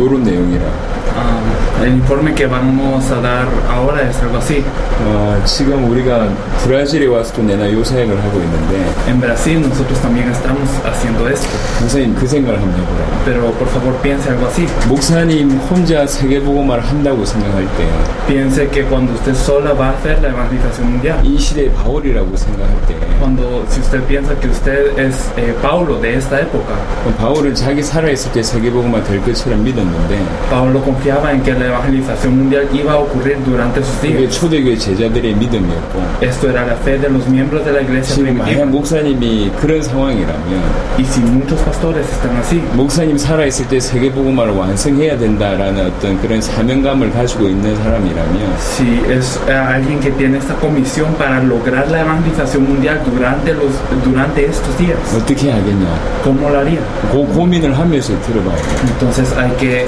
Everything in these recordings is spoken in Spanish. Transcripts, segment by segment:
요런 내용이라. El informe que vamos a dar ahora es algo así. 지금 우리가 브라질에 와서 또 내나 요 사역을 하고 있는데 En Brasil nosotros también estamos haciendo esto. 선생님 그 생각을 한번 해보라고. Pero por favor piense algo así. 목사님 혼자 세계복음화를 한다고 생각할 때 Piense que cuando usted sola va a hacer la evangelización mundial. 이 시대의 바울이라고 생각할 때 Si usted piensa que usted es Pablo de esta época. 바울은 자기 살아있을 때 세계복음화 될 것처럼 믿었는데 Pablo confiaba en que la evangelización mundial iba a ocurrir durante sus 그게 días. 초대교회 제자들의 믿음이었고 Esto era la fe de los miembros de la iglesia 지금 primitiva. 만약 목사님이 그런 상황이라면 Y si muchos pastores están así, 목사님 살아있을 때 세계복음화를 완성해야 된다라는 어떤 그런 사명감을 가지고 있는 사람이라면 si es alguien que tiene esta comisión para lograr la evangelización mundial durante estos días, 어떻게 하겠냐? ¿cómo lo haría? 고민을 하면서 들어봐야 돼. Entonces hay que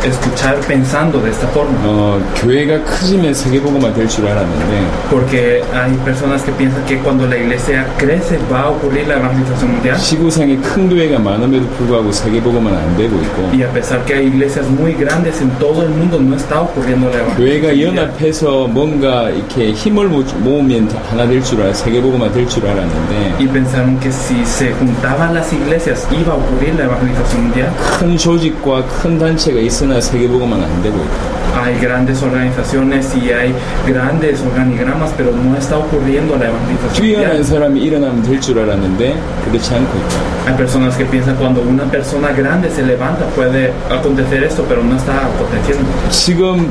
escuchar pensando de esta forma. 교회가 커지면 세계복음화 될 줄 알았는데 Porque hay personas que piensan que cuando la iglesia crece va a ocurrir la evangelización mundial. 지구상에 큰 교회가 많음에도 불구하고 세계복음화는 안 되고 있고 Y a pesar que hay iglesias muy grandes en todo el mundo, no está ocurriendo la evangelización 교회가 mundial. 연합해서 뭔가 이렇게 힘을 모으면 하나 될 줄 세계복음화 될 줄 알았는데 Y pensaron que si se juntaban las iglesias iba a ocurrir la evangelización mundial. 큰 조직과 큰 단체가 있으나 세계복음화는 안 되고 있다. Hay grandes organizaciones y hay grandes organigramas, pero no está ocurriendo la evangelización 뛰어난 mundial. 사람이 일어나면 될 줄 알았는데 그렇지 않고 있다. Hay personas que piensan cuando una persona grande se levanta puede acontecer esto, pero no está aconteciendo. 지금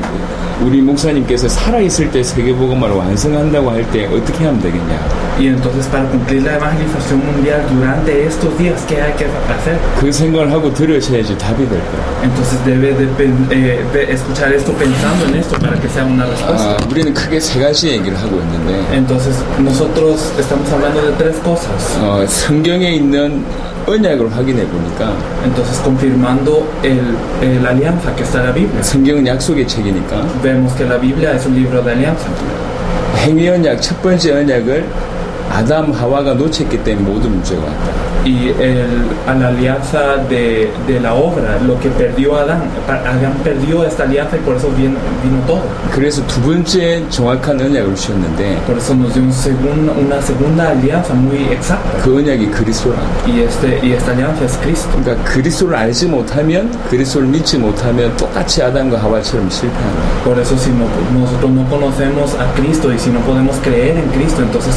우리 목사님께서 살아있을 때 세계복음화를 완성한다고 할 때 어떻게 하면 되겠냐? Y entonces para cumplir la evangelización mundial durante estos días, ¿qué hay que hacer? 그 생각을 하고 들으셔야지 답이 될 거야. Entonces debe de escuchar esto pensando en esto para que sea una respuesta. 우리는 크게 세 가지 얘기를 하고 있는데 Entonces nosotros estamos hablando de tres cosas. 성경에 있는 언약을 확인해 보니까 Entonces confirmando la alianza que está en la Biblia. 성경은 약속의 책이니까 Vemos que la Biblia es un libro de alianza. 행위 언약 첫 번째 언약을 아담 하와가 놓쳤기 때문에 모든 문제가 왔다. Y la alianza de la obra, lo que perdió Adán perdió esta alianza y por eso vino todo. 그래서 두 번째 정확한 언약을 주셨는데 Por eso nos dio una segunda alianza muy exacta. 그 언약이 그리스도라. Y esta alianza es Cristo. 그러니까 그리스도를 알지 못하면 그리스도를 믿지 못하면 똑같이 아담과 하와처럼 실패하는 거야. Por eso si nosotros no conocemos a Cristo y si no podemos creer en Cristo, entonces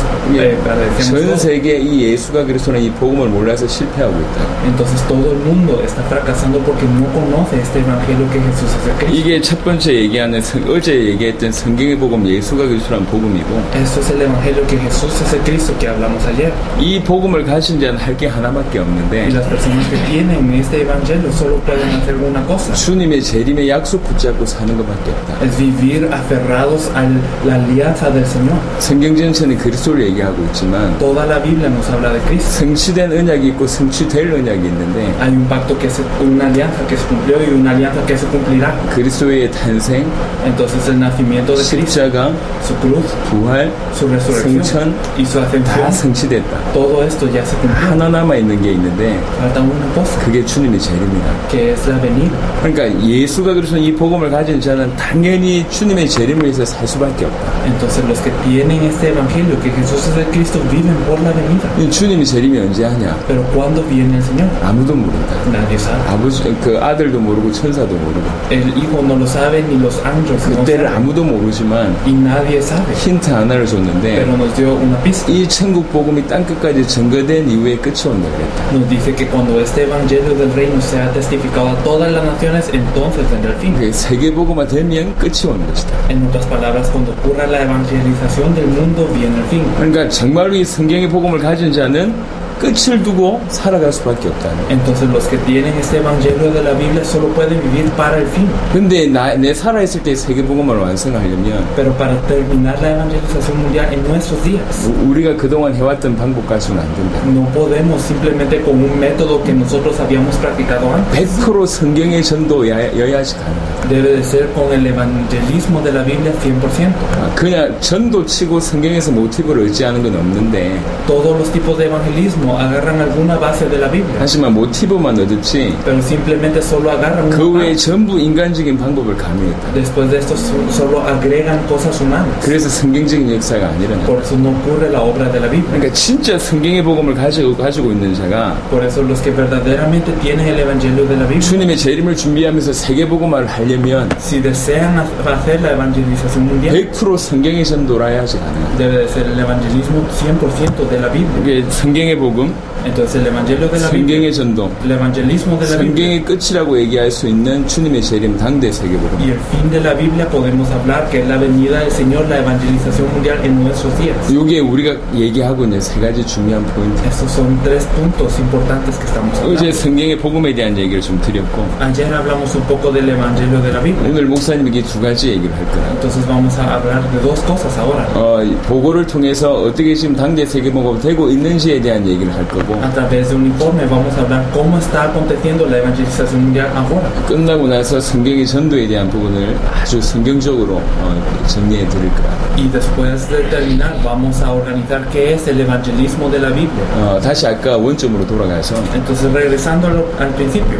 padecemos 전 todo. 세계 이 예수가 그리스도는 이 복음을 몰라서 실패하고 있다. Entonces todo el mundo está fracasando porque no conoce este evangelio que Jesús es el Cristo. 이게 첫 번째 얘기하는 어제 얘기했던 성경의 복음 예수가 그리스도란 복음이고 Esto es el evangelio que Jesús es el Cristo que hablamos ayer. 이 복음을 가진 자는 할 게 하나밖에 없는데 Y las personas que tienen este evangelio solo pueden hacer una cosa. 주님의 재림의 약속 붙잡고 사는 것밖에 없다. Es vivir aferrados a la alianza del Señor. 성경 전체는 그리스도를 얘기하고 있지만 Toda la Biblia nos habla de Cristo. 성취된 언약이 있고 성취될 언약이 있는데 Hay un pacto que es una alianza que se cumplió y una alianza que se cumplirá. 그리스도의 탄생, Entonces el nacimiento de Cristo, 십자가, su cruz, 부활, su resurrección 성천 y su 다 ascensión, 성취됐다. todo esto ya se cumplió. 하나 남아 있는 게 있는데 Falta una cosa, 그게 주님의 재림이다. que es la venida. 그러니까 예수가 그리스도 이 복음을 가진 자는 당연히 주님의 재림을 위해서 살 수밖에 없다. Entonces los que tienen este evangelio, que Jesús es el Cristo, viven por la venida. 이 주님의 재림이 언제 하냐? Pero ¿cuándo viene el Señor? 아무도 모른다. Nadie sabe. 아버지, 그 아들도 모르고 천사도 모르고 El Hijo no lo sabe, ni los ángeles no 그때를 saben. 아무도 모르지만 Y nadie sabe. 힌트 하나를 줬는데 Pero nos dio una pista. 이 천국 복음이 땅끝까지 증거된 이후에 끝이 온다 그랬다. Nos dice que cuando este evangelio del reino sea testificado a todas las naciones, entonces vendrá el fin. 세계 복음화 되면 끝이 오는 것이다. En otras palabras, cuando ocurra la evangelización del mundo, viene el fin. 그러니까 정말로 이 성경의 복음을 가진 자는 끝을 두고 살아갈 수밖에 없다는. Entonces los que tienen este evangelio de la Biblia solo pueden vivir para el fin. 근데 내 살아있을 때 세계복음을 완성하려면 Pero para terminar la evangelización mundial en nuestros días, 우리가 그동안 해왔던 방법 가지고는 안 된다. no podemos simplemente con un método que nosotros habíamos practicado antes. 100% 성경의 전도여야지 가능하다. Debe de ser con el evangelismo de la Biblia 100%. 그냥 전도치고 성경에서 모티브를 의지하는 건 없는데 Todos los tipos de evangelismo como agarran alguna base de la Biblia, 하지만 모티브만 얻었지 pero simplemente solo agarran 그 una 외에 parte. 전부 인간적인 방법을 가미했다. Después de esto solo agregan cosas humanas. 그래서 성경적인 역사가 아니라는 Por eso no ocurre la obra de la Biblia. 그러니까 진짜 성경의 복음을 가지고 있는 자가 Por eso los que verdaderamente tienen el Evangelio de la Biblia, 주님의 재림을 준비하면서 세계복음화를 하려면 si desean hacer la evangelización mundial, 100% 성경의 전도라야지 가능해요. debe de ser el evangelismo 100% de la Biblia. 이게 성경의 복음, Entonces el Evangelio de la Biblia, 성경의 전도, el evangelismo de la Biblia 성경의 끝이라고 얘기할 수 있는 주님의 재림 당대 세계복음. y el fin de la Biblia podemos hablar que es la venida del Señor, la evangelización mundial en nuestros días. 이게 우리가 얘기하고 있는 세 가지 중요한 포인트. Estos son 3 puntos importantes que estamos 어제 hablando. 성경의 복음에 대한 얘기를 좀 드렸고 Ayer hablamos un poco del Evangelio de la Biblia. 오늘 목사님에게 두 가지 얘기를 할 거예요. Entonces vamos a hablar de 2 cosas ahora. 보고를 통해서 어떻게 지금 당대 세계복음이 되고 있는지에 대한 얘기를 할 거고 A través de un informe vamos a hablar cómo está aconteciendo la evangelización mundial ahora. 끝나고 나서 성경의 전도에 대한 부분을 아주 성경적으로 정리해 드릴 거야. Y después de terminar vamos a organizar qué es el evangelismo de la Biblia. 다시 아까 원점으로 돌아가서 Entonces regresando al principio.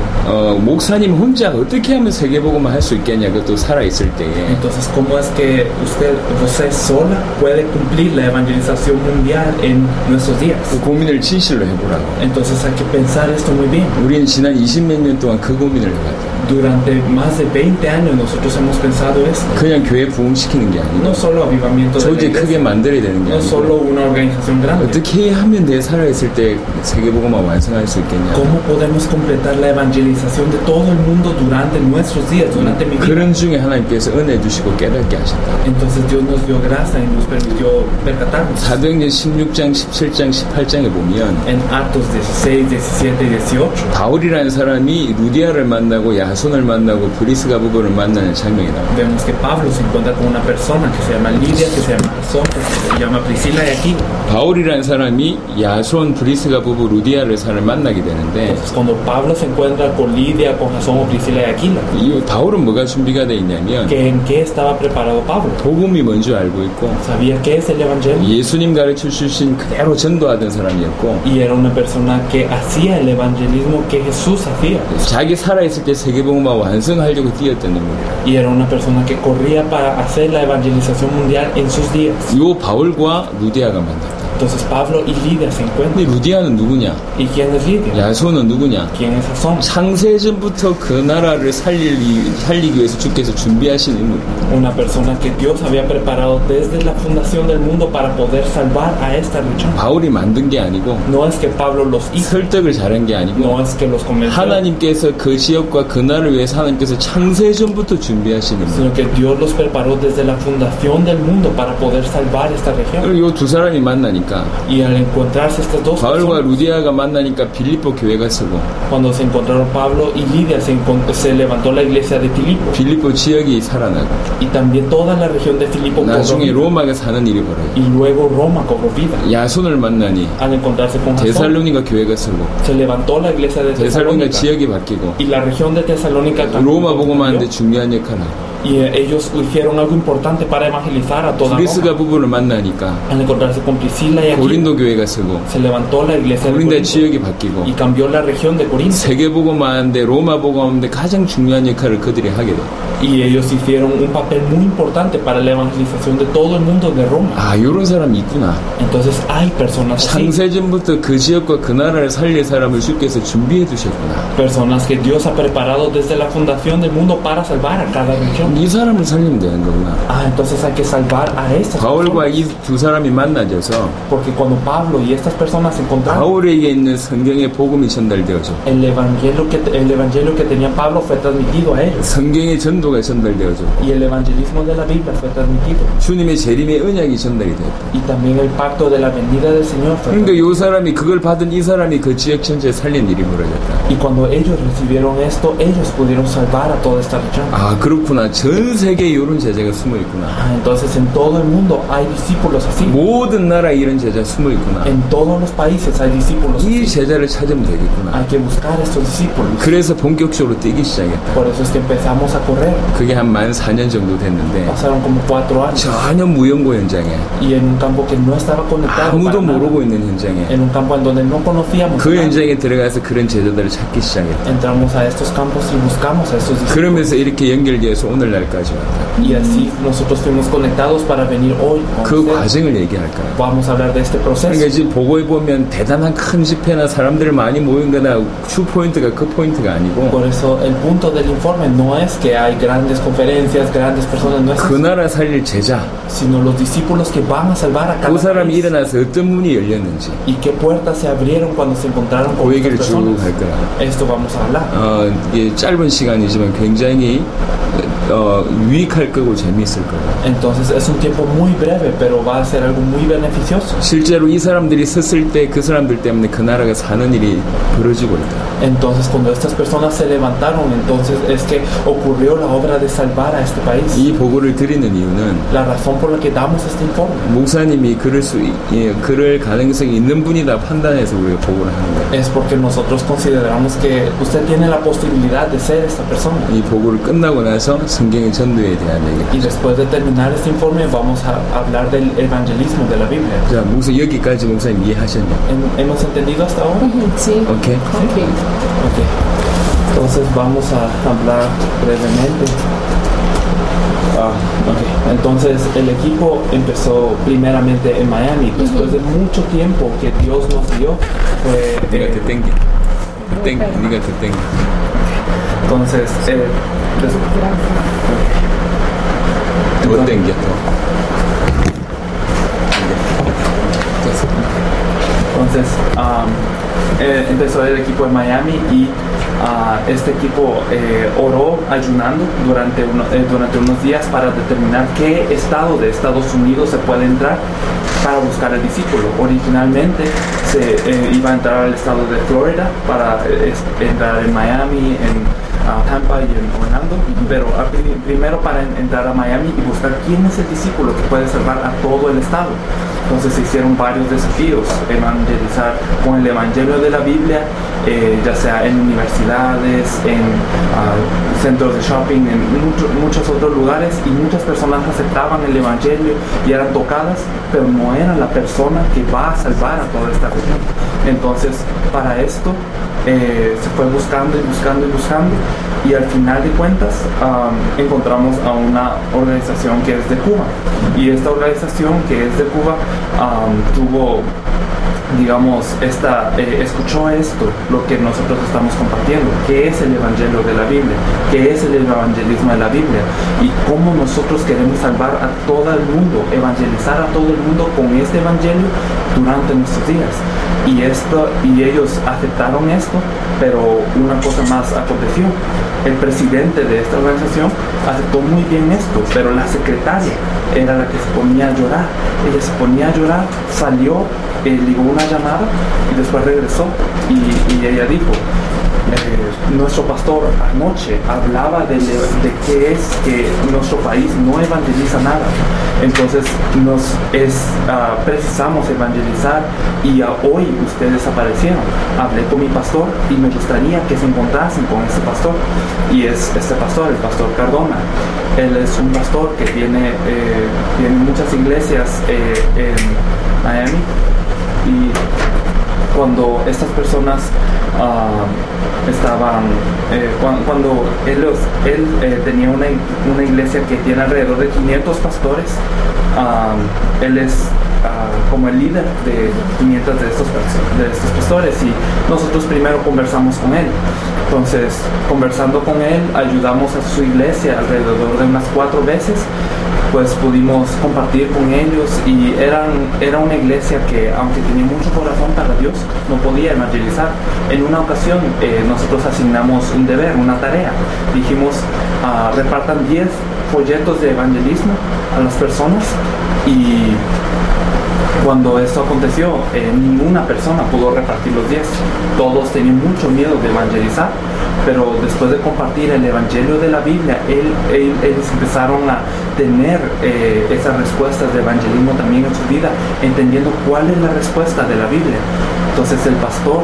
목사님 혼자 어떻게 하면 세계복음을 할 수 있겠냐 그것도 살아있을 때에 Entonces cómo es que usted sola puede cumplir la evangelización mundial en nuestros días. 그 고민을 진실로 해보라고. Entonces hay que pensar esto muy bien. 우리는 지난 20몇 년 동안 그 고민을 해봤다. Durante más de 20 años nosotros hemos pensado esto. 그냥 교회 부흥시키는 게 아니고 No solo avivamiento de la 조직 크게 iglesia, 만들어야 되는 게 no 아니고 solo una organización grande. 어떻게 하면 내 살아있을 때 세계복음화 완성할 수 있겠냐. ¿Cómo podemos completar la evangelización de todo el mundo durante nuestros días, durante mi vida? 그런 중에 하나님께서 은혜 주시고 깨닫게 하셨다. Entonces Dios nos dio gracia y nos permitió percatarnos. 사도행전 16장, 17장, 18장에 보면 En Actos 16, 17 y 18, 바울이라는 사람이 루디아를 만나고 야손을 만나고 브리스가 부부를 만나는 장면이 나와요. vemos que Pablo se encuentra con una persona que se llama Lidia, que se llama Jasón, que se llama Priscila y Aquila. 바울이라는 사람이 야손, 브리스가 부부 루디아를 사람을 만나게 되는데 Entonces cuando Pablo se encuentra con Lidia, con Jasón o Priscila y Aquila, 이 바울은 뭐가 준비가 돼 있냐면 ¿en qué estaba preparado Pablo? 복음이 뭔지 알고 있고 Sabía qué es el evangelio 예수님 가르쳐 주신 그대로 전도하던 사람이었고 y era una persona que hacía el evangelismo que Jesús hacía. 자기 살아있을 때 세계복음화 완성하려고 뛰었던 인물이라. Y era una persona que corría para hacer la evangelización mundial en sus días. 요 바울과 루디아가 만났다. Entonces Pablo y Lidia se encuentran. 근데 루디아는 누구냐? ¿Y quién es Lidia? 야손은 누구냐? ¿Quién es Jasón? 창세전부터 그 나라를 살리기 위해서 주께서 준비하신 인물입니다. Una persona que Dios había preparado desde la fundación del mundo para poder salvar a esta región. 바울이 만든 게 아니고 No es que Pablo los hizo, 설득을 잘한 게 아니고 no es que los convenció, 하나님께서 그 지역과 그 나라를 위해서 하나님께서 창세전부터 준비하신 인물. sino que Dios los preparó desde la fundación del mundo para poder salvar esta región. 요 두 사람이 만나니까 Y al encontrarse estas dos 바울과 personas, 루디아가 만나니까 빌립보 교회가 서고 cuando se encontraron Pablo y Lidia, se levantó la iglesia de Filipo. 빌립보 지역이 살아나고 Y también toda la región de Filipo cobró 나중에 vida. 로마가 사는 일이 벌어요. Y luego Roma cobró vida. 야손을 만나니 Al encontrarse con Jasón, 데살로니가 교회가 서고 se levantó la iglesia de 데살로니가 Tesalónica. 지역이 바뀌고 Y la región de Tesalónica también 로마 복음하는데 cambió. 중요한 역할을 하고 Y ellos hicieron algo importante para evangelizar a toda Roma. 브리스가 부부를 만나니까 Al encontrarse con Priscila y Aquila, 고린도 교회가 서고 se levantó la iglesia de 고린도 Corinto 지역이 바뀌고 y cambió la región de Corinto. 세계 복음하는데 로마 복음하는데 가장 중요한 역할을 그들이 하게 돼. Y ellos hicieron un papel muy importante para la evangelización de todo el mundo de Roma. 아, 요런 사람이 있구나. Entonces hay personas así, 창세전부터 그 지역과 그 나라를 살릴 사람을 주께서 준비해 두셨구나. personas que Dios ha preparado desde la fundación del mundo para salvar a cada región. 이 사람을 살리면 되는 거구나. Entonces hay que salvar a estas 바울과 personas. 이 두 사람이 만나져서 Porque cuando Pablo y estas personas se encontraron, 바울에게 있는 성경의 복음이 전달되어져. el evangelio que tenía Pablo fue transmitido a ellos. 성경의 전도가 전달되어져. Y el evangelismo de la Biblia fue transmitido. 주님의 재림의 언약이 전달이 됐다. Y también el pacto de la venida del Señor fue 그러니까 transmitido. 요 사람이 그걸 받은 이 사람이 그 지역 전체에 살린 일이 벌어졌다. Y cuando ellos recibieron esto, ellos pudieron salvar a toda esta región. 아, 그렇구나. 전 세계에 이런 제자가 숨어 있구나. Entonces en todo el mundo hay discípulos así. 모든 나라에 이런 제자 숨어 있구나. En todos los países hay discípulos 이 así. 제자를 찾으면 되겠구나. Hay que buscar a estos discípulos. 그래서 본격적으로 뛰기 시작했다. Por eso es que empezamos a correr. 그게 한 만 4년 정도 됐는데 Pasaron como 4 años. 전혀 무연고 현장에 Y en un campo que no estaba conectado 아무도 para nada. 모르고 있는 현장에 En un campo en donde no conocíamos 그 a nadie. 현장에 들어가서 그런 제자들을 찾기 시작했다. Entramos a estos campos y buscamos a estos discípulos. 그러면서 이렇게 연결돼서 오늘날까지 왔다. Y así nosotros fuimos conectados para venir hoy. con 그 ustedes. 과정을 얘기할 거야. Vamos a hablar de este proceso. 그러니까 지금 보고에 보면 대단한 큰 집회나 사람들 많이 모인 거나 주 포인트가 그 포인트가 아니고 Por eso el punto del informe no es que hay grandes conferencias, grandes personas, no es 그 eso, 나라 살릴 제자 sino los discípulos que van a salvar a 그 cada 사람이 país. 일어나서 어떤 문이 열렸는지 Y qué puertas se abrieron cuando se encontraron con 그 estas 얘기를 쭉 personas. 할 거야. Esto vamos a hablar. 이게 짧은 시간이지만 굉장히 유익할 거고 재미있을 거예요. Entonces es un tiempo muy breve, pero va a ser algo muy beneficioso. 실제로 이 사람들이 섰을 때 그 사람들 때문에 그 나라가 사는 일이 벌어지고 있다. Entonces cuando estas personas se levantaron, entonces es que ocurrió la obra de salvar a este país. 이 보고를 드리는 이유는 La razón por la que damos este informe 목사님이 그럴 가능성이 있는 분이다 판단해서 우리가 보고를 하는 거예요. es porque nosotros consideramos que usted tiene la posibilidad de ser esta persona. 이 보고를 끝나고 나서 성경의 전도에 대한 얘기를 Y después de terminar este informe vamos a hablar del evangelismo de la Biblia. 자, 여기까지 목사님 이해하셨냐? ¿Hemos entendido hasta ahora? Sí. 오케이? Ok. Ok. Entonces vamos a hablar brevemente. Ok. Entonces el equipo empezó primeramente en Miami. Después de mucho tiempo que Dios nos dio, fue... 네가 더 땡겨. 네가 더 땡겨. entonces, 더 땡겨, 더. Entonces, empezó el equipo en Miami y este equipo oró ayunando durante unos días para determinar qué estado de Estados Unidos se puede entrar para buscar al discípulo. Originalmente se iba a entrar al estado de Florida para entrar en Miami, en Tampa y en Orlando, pero primero para entrar a Miami y buscar quién es el discípulo que puede salvar a todo el estado. Entonces se hicieron varios desafíos: evangelizar con el evangelio de la Biblia, ya sea en universidades, en centros de shopping, en muchos otros lugares, y muchas personas aceptaban el evangelio y eran tocadas, pero no era la persona que va a salvar a toda esta región. Entonces, para esto se fue buscando y buscando y buscando, y al final de cuentas encontramos a una organización que es de Cuba, y esta organización que es de Cuba tuvo, digamos, escuchó esto, lo que nosotros estamos compartiendo, qué es el evangelio de la Biblia, qué es el evangelismo de la Biblia y cómo nosotros queremos salvar a todo el mundo, evangelizar a todo el mundo con este evangelio durante nuestros días. Y ellos aceptaron esto, pero una cosa más aconteció. El presidente de esta organización aceptó muy bien esto, pero la secretaria era la que se ponía a llorar. Ella se ponía a llorar, salió, ligó una llamada y después regresó y ella dijo: nuestro pastor anoche hablaba de que es que nuestro país no evangeliza nada, entonces precisamos evangelizar, y hoy ustedes aparecieron. Hablé con mi pastor y me gustaría que se encontrasen con este pastor, y es este pastor, el pastor Cardona. Él es un pastor que tiene muchas iglesias en Miami, y cuando estas personas cuando él tenía una iglesia que tiene alrededor de 500 pastores, él es como el líder de 500 de estos pastores, y nosotros primero conversamos con él. Entonces, conversando con él, ayudamos a su iglesia alrededor de unas 4 veces. Pues pudimos compartir con ellos, y era una iglesia que, aunque tenía mucho corazón para Dios, no podía evangelizar. En una ocasión nosotros asignamos un deber, una tarea. Dijimos: repartan 10 folletos de evangelismo a las personas, y Cuando esto aconteció, ninguna persona pudo repartir los 10. Todos tenían mucho miedo de evangelizar, pero después de compartir el Evangelio de la Biblia, ellos empezaron a tener esas respuestas de evangelismo también en su vida, entendiendo cuál es la respuesta de la Biblia. Entonces el pastor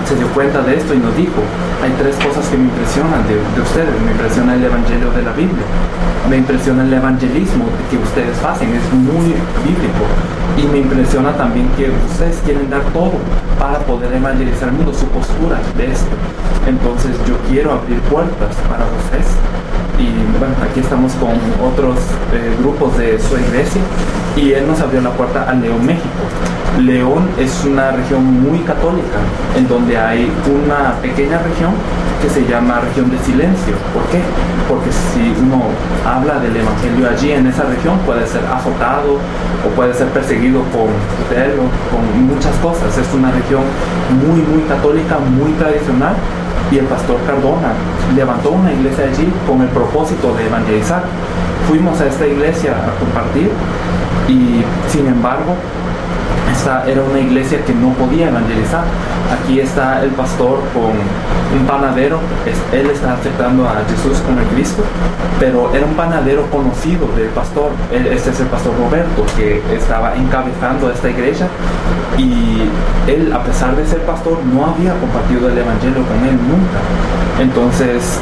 se dio cuenta de esto y nos dijo, hay 3 cosas que me impresionan de ustedes. Me impresiona el Evangelio de la Biblia, me impresiona el evangelismo que ustedes hacen, es muy bíblico, y me impresiona también que ustedes quieren dar todo para poder evangelizar el mundo, su postura de esto. Entonces yo quiero abrir puertas para ustedes. Y bueno, aquí estamos con otros grupos de su iglesia, y él nos abrió la puerta a León, México. León es una región muy católica, en donde hay una pequeña región que se llama región de silencio. ¿Por qué? Porque si uno habla del evangelio allí en esa región, puede ser azotado o puede ser perseguido con tutelo, con muchas cosas. Es una región muy, muy católica, muy tradicional, y el pastor Cardona levantó una iglesia allí con el propósito de evangelizar. Fuimos a esta iglesia a compartir, y sin embargo esta era una iglesia que no podía evangelizar. Aquí está el pastor con un panadero, él está aceptando a Jesús como el Cristo, pero era un panadero conocido del pastor. Este es el pastor Roberto, que estaba encabezando esta iglesia, y él, a pesar de ser pastor, no había compartido el evangelio con él nunca. Entonces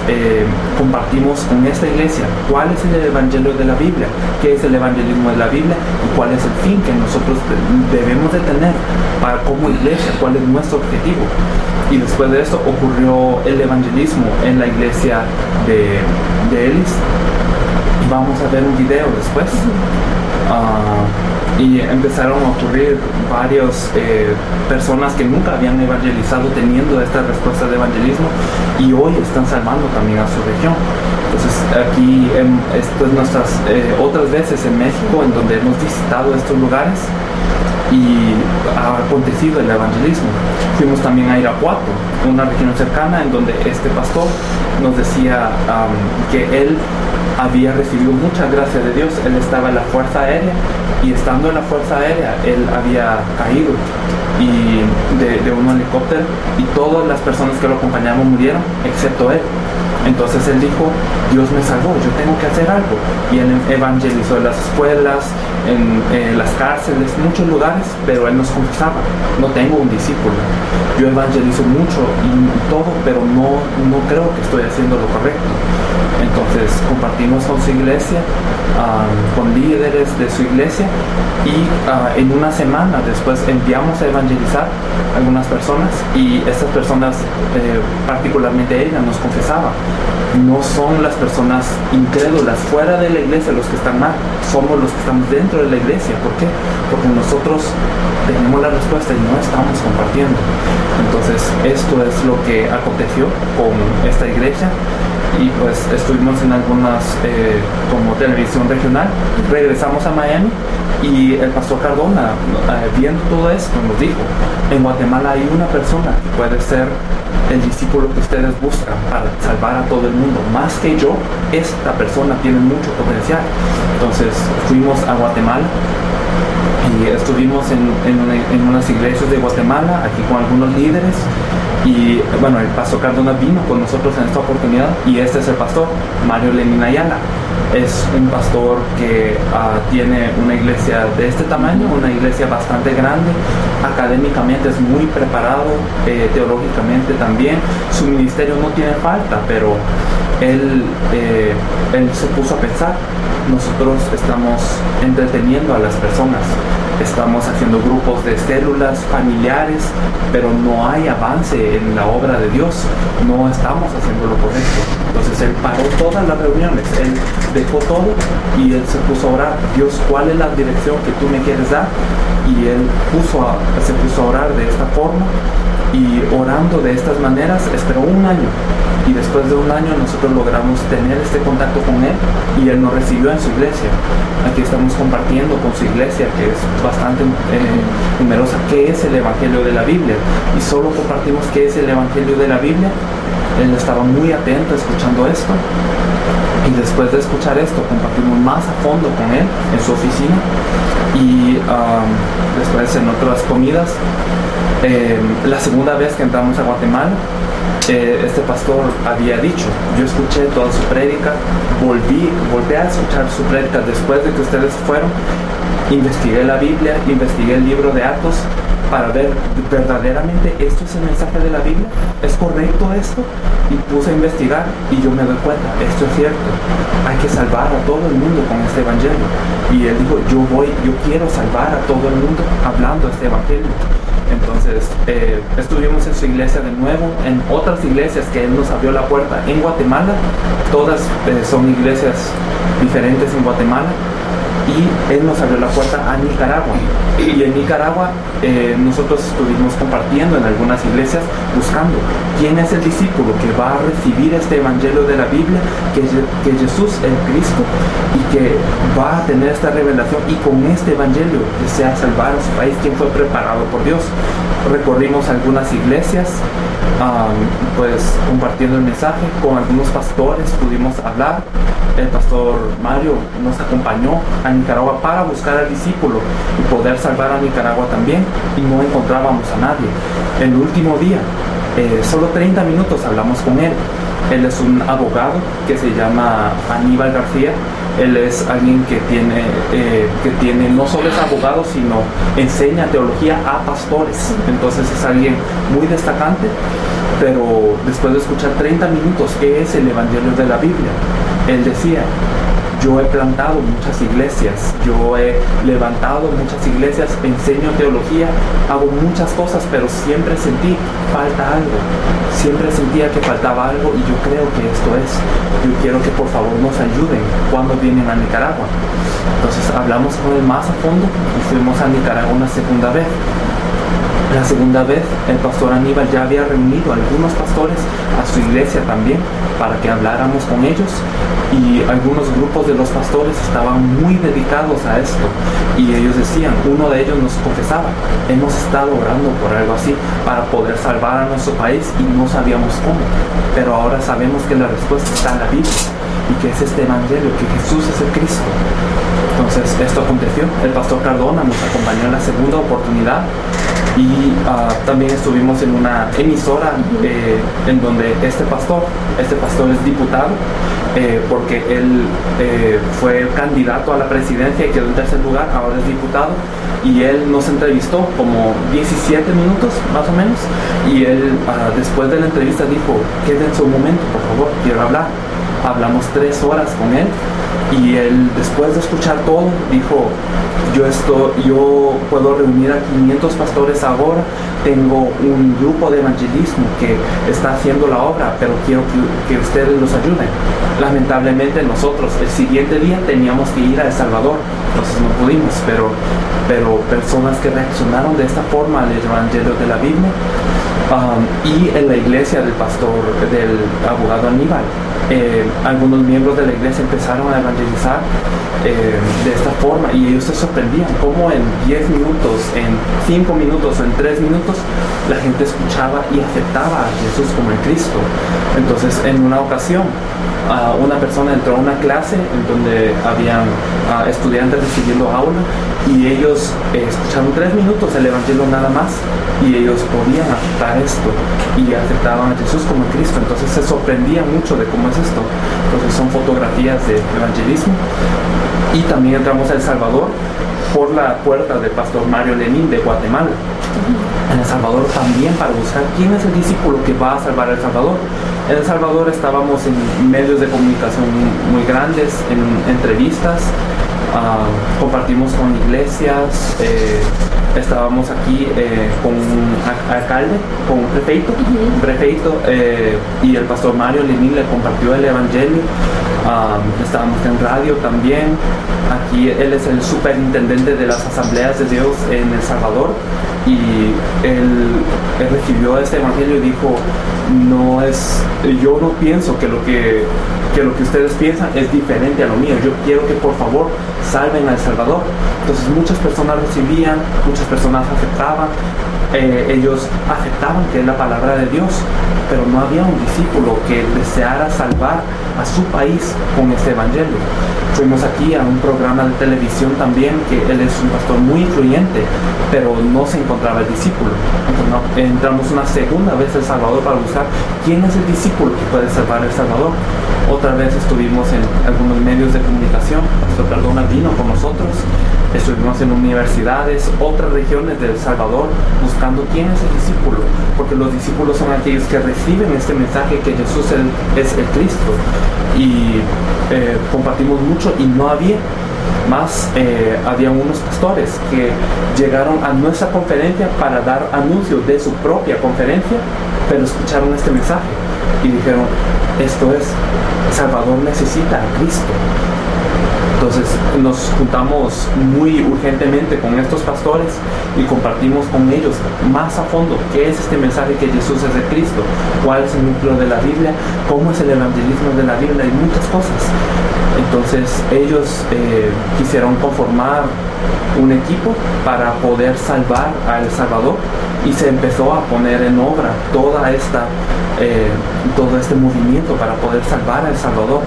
compartimos con esta iglesia cuál es el evangelio de la Biblia, qué es el evangelismo de la Biblia y cuál es el fin que nosotros debemos de tener para como iglesia, cuál es nuestro objetivo. Y después de esto ocurrió el evangelismo en la iglesia de Ellis. Vamos a ver un video después. Y empezaron a ocurrir varias personas que nunca habían evangelizado teniendo esta respuesta de evangelismo, y hoy están salvando también a su región. Entonces aquí esto es nuestras otras veces en México, en donde hemos visitado estos lugares y ha acontecido el evangelismo. Fuimos también a Irapuato, una región cercana, en donde este pastor nos decía que él había recibido mucha gracia de Dios. Él estaba en la Fuerza Aérea, y estando en la Fuerza Aérea él había caído de un helicóptero, y todas las personas que lo acompañaban murieron excepto él. Entonces él dijo, Dios me salvó, yo tengo que hacer algo. Y él evangelizó en las escuelas, en las cárceles, muchos lugares, pero él nos confesaba, no tengo un discípulo, yo evangelizo mucho y todo, pero no creo que estoy haciendo lo correcto. Entonces compartimos con su iglesia, con líderes de su iglesia, y en una semana después enviamos a evangelizar a algunas personas, y estas personas, particularmente ella, nos confesaba, no son las personas incrédulas fuera de la iglesia los que están mal, somos los que estamos dentro de la iglesia. ¿Por qué? Porque nosotros tenemos la respuesta y no estamos compartiendo. Entonces esto es lo que aconteció con esta iglesia, y pues estuvimos en algunas como televisión regional. Regresamos a Miami, y el pastor Cardona, viendo todo esto, nos dijo, en Guatemala hay una persona que puede ser el discípulo que ustedes buscan para salvar a todo el mundo, más que yo. Esta persona tiene mucho potencial. Entonces fuimos a Guatemala y estuvimos en unas iglesias de Guatemala, aquí con algunos líderes. Y bueno, el pastor Cardona vino con nosotros en esta oportunidad, y este es el pastor Mario Lenin Ayala. Es un pastor que tiene una iglesia de este tamaño, una iglesia bastante grande. Académicamente es muy preparado, teológicamente también. Su ministerio no tiene falta, pero él se puso a pensar, nosotros estamos entreteniendo a las personas, estamos haciendo grupos de células familiares, pero no hay avance en la obra de Dios, no estamos haciendo lo correcto. Entonces él paró todas las reuniones, él dejó todo y él se puso a orar, Dios, ¿cuál es la dirección que tú me quieres dar? Y él se puso a orar de esta forma, y orando de estas maneras esperó un año, y después de un año nosotros logramos tener este contacto con él, y él nos recibió en su iglesia. Aquí estamos compartiendo con su iglesia, que es bastante numerosa, qué es el Evangelio de la Biblia, y solo compartimos qué es el Evangelio de la Biblia. Él estaba muy atento escuchando esto, Y después de escuchar esto, compartimos más a fondo con él en su oficina. Y después en otras comidas, la segunda vez que entramos a Guatemala, este pastor había dicho: yo escuché toda su prédica, volví a escuchar su prédica después de que ustedes fueron, investigué la Biblia, investigué el libro de Actos para ver verdaderamente esto es el mensaje de la Biblia, es correcto esto, y puse a investigar y yo me doy cuenta, esto es cierto, hay que salvar a todo el mundo con este evangelio. Y él dijo: yo quiero salvar a todo el mundo hablando este evangelio. Entonces estuvimos en su iglesia de nuevo, en otras iglesias que él nos abrió la puerta en Guatemala, todas son iglesias diferentes en Guatemala, y él nos abrió la puerta a Nicaragua. Y en Nicaragua nosotros estuvimos compartiendo en algunas iglesias, buscando quién es el discípulo que va a recibir este evangelio de la Biblia, que Jesús es Cristo, y que va a tener esta revelación, y con este evangelio desea salvar a su país, quien fue preparado por Dios. Recorrimos algunas iglesias, pues compartiendo el mensaje con algunos pastores, pudimos hablar. El pastor Mario nos acompañó a Nicaragua para buscar al discípulo y poder salvar a Nicaragua también, y no encontrábamos a nadie. El último día, solo 30 minutos hablamos con él. Él es un abogado que se llama Aníbal García. Él es alguien que tiene, no solo es abogado, sino enseña teología a pastores. Entonces es alguien muy destacante. Pero después de escuchar 30 minutos qué es el evangelio de la Biblia, él decía: yo he plantado muchas iglesias, yo he levantado muchas iglesias, enseño teología, hago muchas cosas, pero siempre sentí falta algo, siempre sentía que faltaba algo, y yo creo que esto es. Yo quiero que por favor nos ayuden cuando vienen a Nicaragua. Entonces hablamos con él más a fondo y fuimos a Nicaragua una segunda vez. La segunda vez el pastor Aníbal ya había reunido a algunos pastores a su iglesia también para que habláramos con ellos, y algunos grupos de los pastores estaban muy dedicados a esto, y ellos decían, uno de ellos nos confesaba: hemos estado orando por algo así para poder salvar a nuestro país y no sabíamos cómo, pero ahora sabemos que la respuesta está en la Biblia y que es este evangelio, que Jesús es el Cristo. Entonces esto aconteció. El pastor Cardona nos acompañó en la segunda oportunidad, y también estuvimos en una emisora en donde este pastor es diputado, porque él fue candidato a la presidencia y quedó en tercer lugar, ahora es diputado, y él nos entrevistó como 17 minutos más o menos, y él después de la entrevista dijo: quédense un momento, por favor, quiero hablar. Hablamos 3 horas con él, y él, después de escuchar todo, dijo: yo puedo reunir a 500 pastores ahora, tengo un grupo de evangelismo que está haciendo la obra, pero quiero que ustedes los ayuden. Lamentablemente nosotros el siguiente día teníamos que ir a El Salvador, entonces no pudimos, pero personas que reaccionaron de esta forma al evangelio de la Biblia, y en la iglesia del abogado Aníbal, algunos miembros de la iglesia empezaron a evangelizar de esta forma, y ellos se sorprendían cómo en 10 minutos, en 5 minutos o en 3 minutos la gente escuchaba y aceptaba a Jesús como el Cristo. Entonces en una ocasión una persona entró a una clase en donde habían estudiantes recibiendo aula, y ellos escucharon 3 minutos el evangelio nada más, y ellos podían aceptar esto y aceptaban a Jesús como Cristo. Entonces se sorprendían mucho de cómo es esto. Entonces son fotografías de evangelismo. Y también entramos a El Salvador por la puerta del pastor Mario Lenín de Guatemala. En El Salvador también, para buscar quién es el discípulo que va a salvar a El Salvador. En El Salvador estábamos en medios de comunicación muy grandes, en entrevistas, compartimos con iglesias, estábamos aquí con un alcalde, con un prefeito, y el pastor Mario Lenín le compartió el evangelio. Estábamos en radio también. Aquí él es el superintendente de las asambleas de Dios en El Salvador, y él recibió este evangelio y dijo: yo no pienso que lo que ustedes piensan es diferente a lo mío, yo quiero que por favor salven a El Salvador. Entonces muchas personas recibían, muchas personas aceptaban, ellos aceptaban que es la palabra de Dios, pero no había un discípulo que deseara salvar a su país con este evangelio. Fuimos aquí a un programa de televisión también, que él es un pastor muy influyente, pero no se encontraba el discípulo. Entramos una segunda vez a El Salvador para buscar quién es el discípulo que puede salvar a El Salvador. Otra vez estuvimos en algunos medios de comunicación, Pastor Cardona vino con nosotros, estuvimos en universidades, otras regiones de El Salvador, buscando quién es el discípulo, porque los discípulos son aquellos que reciben este mensaje que Jesús es el Cristo. Y compartimos mucho y no había más, había unos pastores que llegaron a nuestra conferencia para dar anuncios de su propia conferencia, pero escucharon este mensaje y dijeron, esto es, Salvador necesita a Cristo. Entonces nos juntamos muy urgentemente con estos pastores y compartimos con ellos más a fondo qué es este mensaje que Jesús es el Cristo, cuál es el núcleo de la Biblia, cómo es el evangelismo de la Biblia y muchas cosas. Entonces ellos quisieron conformar un equipo para poder salvar a El Salvador y se empezó a poner en obra todo este movimiento para poder salvar a El Salvador.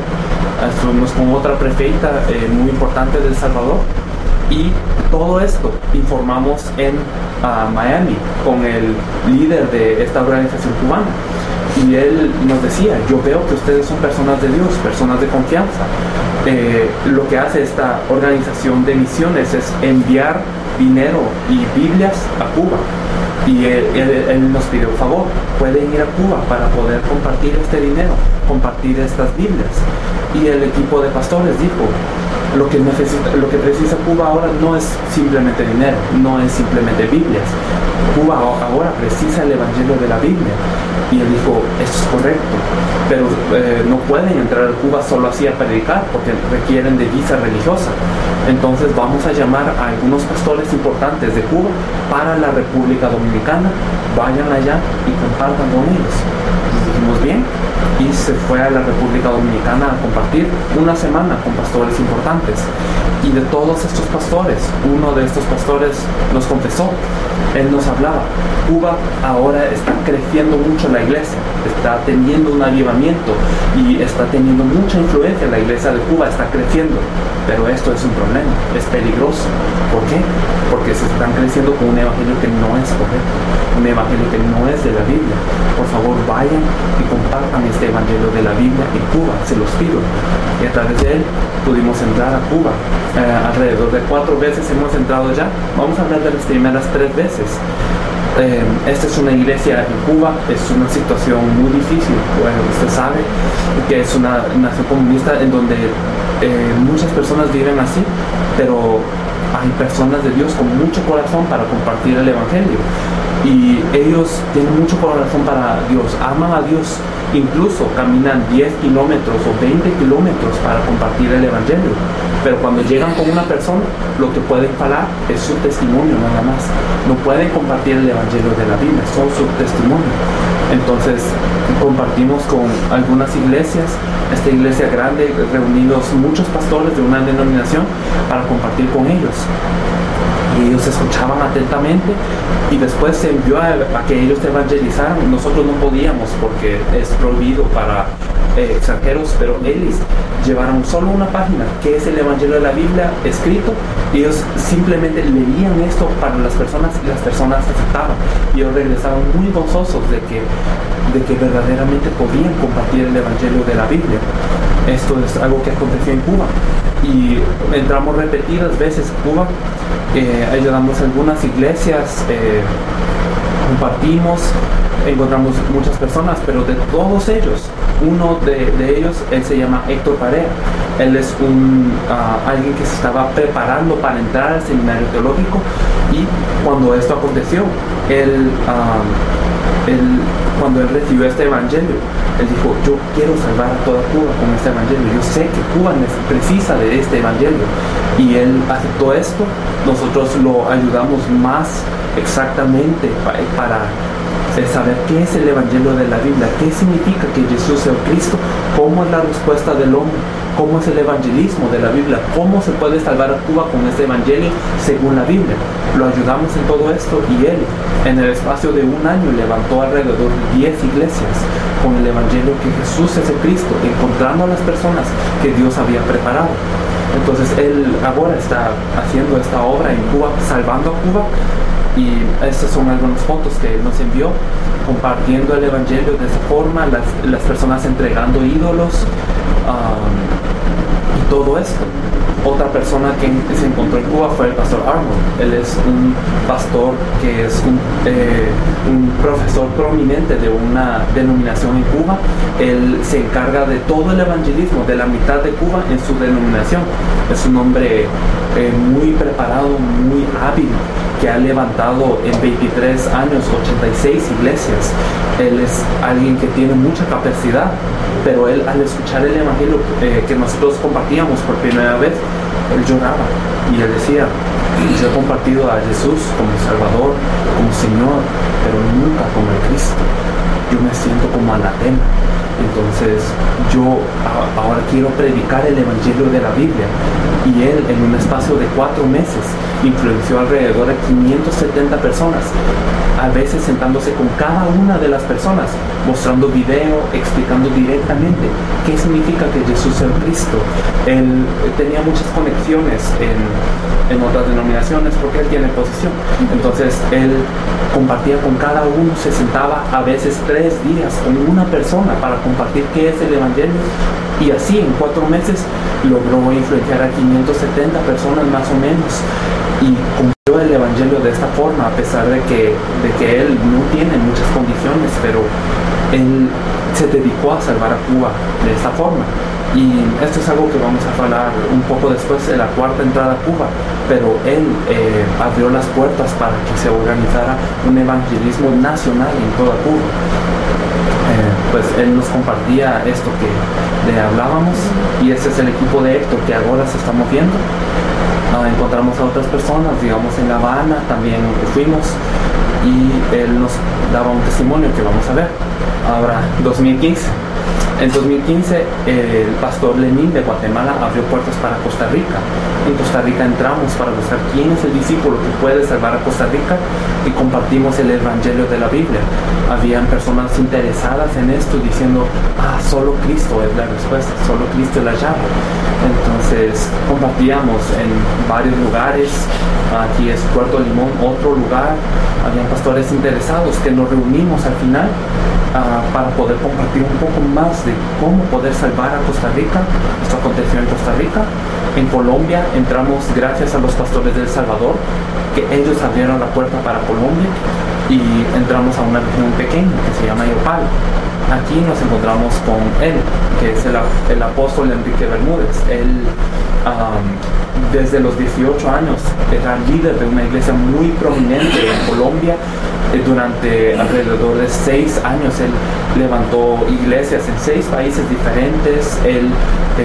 Estuvimos con otra prefeita muy importante de El Salvador y todo esto informamos en Miami con el líder de esta organización cubana. Y él nos decía, yo veo que ustedes son personas de Dios, personas de confianza. Lo que hace esta organización de misiones es enviar dinero y Biblias a Cuba. Y él nos pidió un favor, pueden ir a Cuba para poder compartir este dinero, compartir estas Biblias. Y el equipo de pastores dijo, lo que precisa Cuba ahora no es simplemente dinero, no es simplemente Biblias. Cuba ahora precisa el evangelio de la Biblia. Y él dijo, esto es correcto, pero no pueden entrar a Cuba solo así a predicar porque requieren de visa religiosa. Entonces vamos a llamar a algunos pastores importantes de Cuba para la República Dominicana, vayan allá y compartan con ellos. Entonces dijimos bien, y se fue a la República Dominicana a compartir una semana con pastores importantes. Y de todos estos pastores, uno de estos pastores nos confesó, él nos hablaba, Cuba ahora está creciendo mucho la iglesia, está teniendo un avivamiento y está teniendo mucha influencia, la iglesia de Cuba está creciendo, pero esto es un problema, es peligroso. ¿Por qué? Porque se están creciendo con un evangelio que no es correcto, un evangelio que no es de la Biblia. Por favor, vayan y compartan este evangelio de la Biblia en Cuba, se los pido. Y a través de él pudimos entrar a Cuba. Alrededor de 4 veces hemos entrado ya. Vamos a hablar de las primeras 3 veces. Esta es una iglesia en Cuba, es una situación muy difícil. Bueno, usted sabe que es una nación comunista en donde muchas personas viven así, pero hay personas de Dios con mucho corazón para compartir el evangelio. Y ellos tienen mucho corazón para Dios, aman a Dios, incluso caminan 10 kilómetros o 20 kilómetros para compartir el evangelio. Pero cuando llegan con una persona, lo que pueden hablar es su testimonio nada más. No pueden compartir el evangelio de la Biblia, son su testimonio. Entonces compartimos con algunas iglesias, esta iglesia grande, reunidos muchos pastores de una denominación para compartir con ellos. Y ellos escuchaban atentamente y después se envió a que ellos evangelizaran. Nosotros no podíamos porque es prohibido para extranjeros, pero ellos llevaron solo una página que es el evangelio de la Biblia escrito, y ellos simplemente leían esto para las personas y las personas aceptaban, y ellos regresaron muy gozosos de que verdaderamente podían compartir el evangelio de la Biblia. Esto es algo que aconteció en Cuba y entramos repetidas veces a Cuba, ayudamos a algunas iglesias, compartimos, encontramos muchas personas, pero de todos ellos, uno de ellos, él se llama Héctor Parea. Él es alguien que se estaba preparando para entrar al seminario teológico, y cuando esto aconteció, cuando él recibió este evangelio, él dijo, yo quiero salvar a toda Cuba con este evangelio, yo sé que Cuba precisa de este evangelio, y él aceptó esto. Nosotros lo ayudamos más exactamente para saber qué es el evangelio de la Biblia, qué significa que Jesús es el Cristo, cómo es la respuesta del hombre, cómo es el evangelismo de la Biblia, cómo se puede salvar a Cuba con este evangelio según la Biblia. Lo ayudamos en todo esto y él, en el espacio de un año, levantó alrededor de 10 iglesias con el evangelio que Jesús es el Cristo, encontrando a las personas que Dios había preparado. Entonces él ahora está haciendo esta obra en Cuba, salvando a Cuba, y estas son algunas fotos que él nos envió, compartiendo el evangelio de esa forma, las personas entregando ídolos, y todo esto. Otra persona que se encontró en Cuba fue el pastor Arnold. Él es un pastor que es un profesor prominente de una denominación en Cuba. Él se encarga de todo el evangelismo de la mitad de Cuba en su denominación. Es un hombre muy preparado, muy hábil, que ha levantado en 23 años 86 iglesias. Él es alguien que tiene mucha capacidad, pero él, al escuchar el evangelio que nosotros compartíamos por primera vez, él lloraba y él decía: yo he compartido a Jesús como Salvador, como Señor, pero nunca como el Cristo. Yo me siento como anatema. Entonces yo ahora quiero predicar el evangelio de la Biblia. Y él, en un espacio de 4 meses, influenció alrededor de 570 personas, a veces sentándose con cada una de las personas, mostrando video, explicando directamente qué significa que Jesús es el Cristo. Él tenía muchas conexiones en otras denominaciones porque él tiene posición. Entonces él compartía con cada uno, se sentaba a veces 3 días con una persona para compartir qué es el evangelio, y así en 4 meses logró influenciar a 570 personas más o menos, y cumplió el evangelio de esta forma, a pesar de que él no tiene muchas condiciones, pero él se dedicó a salvar a Cuba de esta forma. Y esto es algo que vamos a hablar un poco después de la cuarta entrada a Cuba, pero él abrió las puertas para que se organizara un evangelismo nacional en toda Cuba. Pues él nos compartía esto que le hablábamos, y ese es el equipo de Héctor que ahora se está moviendo. Encontramos a otras personas, digamos en La Habana también fuimos, y él nos daba un testimonio que vamos a ver. Ahora, 2015. En 2015 el pastor Lenín de Guatemala abrió puertas para Costa Rica. En Costa Rica entramos para buscar quién es el discípulo que puede salvar a Costa Rica, y compartimos el evangelio de la Biblia. Habían personas interesadas en esto diciendo: solo Cristo es la respuesta, solo Cristo es la llave. Entonces compartíamos en varios lugares. Aquí es Puerto Limón, otro lugar. Habían pastores interesados que nos reunimos al final para poder compartir un poco más de cómo poder salvar a Costa Rica. Esto aconteció en Costa Rica. En Colombia entramos gracias a los pastores de El Salvador, que ellos abrieron la puerta para Colombia, y entramos a una región pequeña que se llama Yopal. Aquí nos encontramos con él, que es el apóstol Enrique Bermúdez. Él desde los 18 años era líder de una iglesia muy prominente en Colombia. Durante alrededor de 6 años él levantó iglesias en 6 países diferentes. Él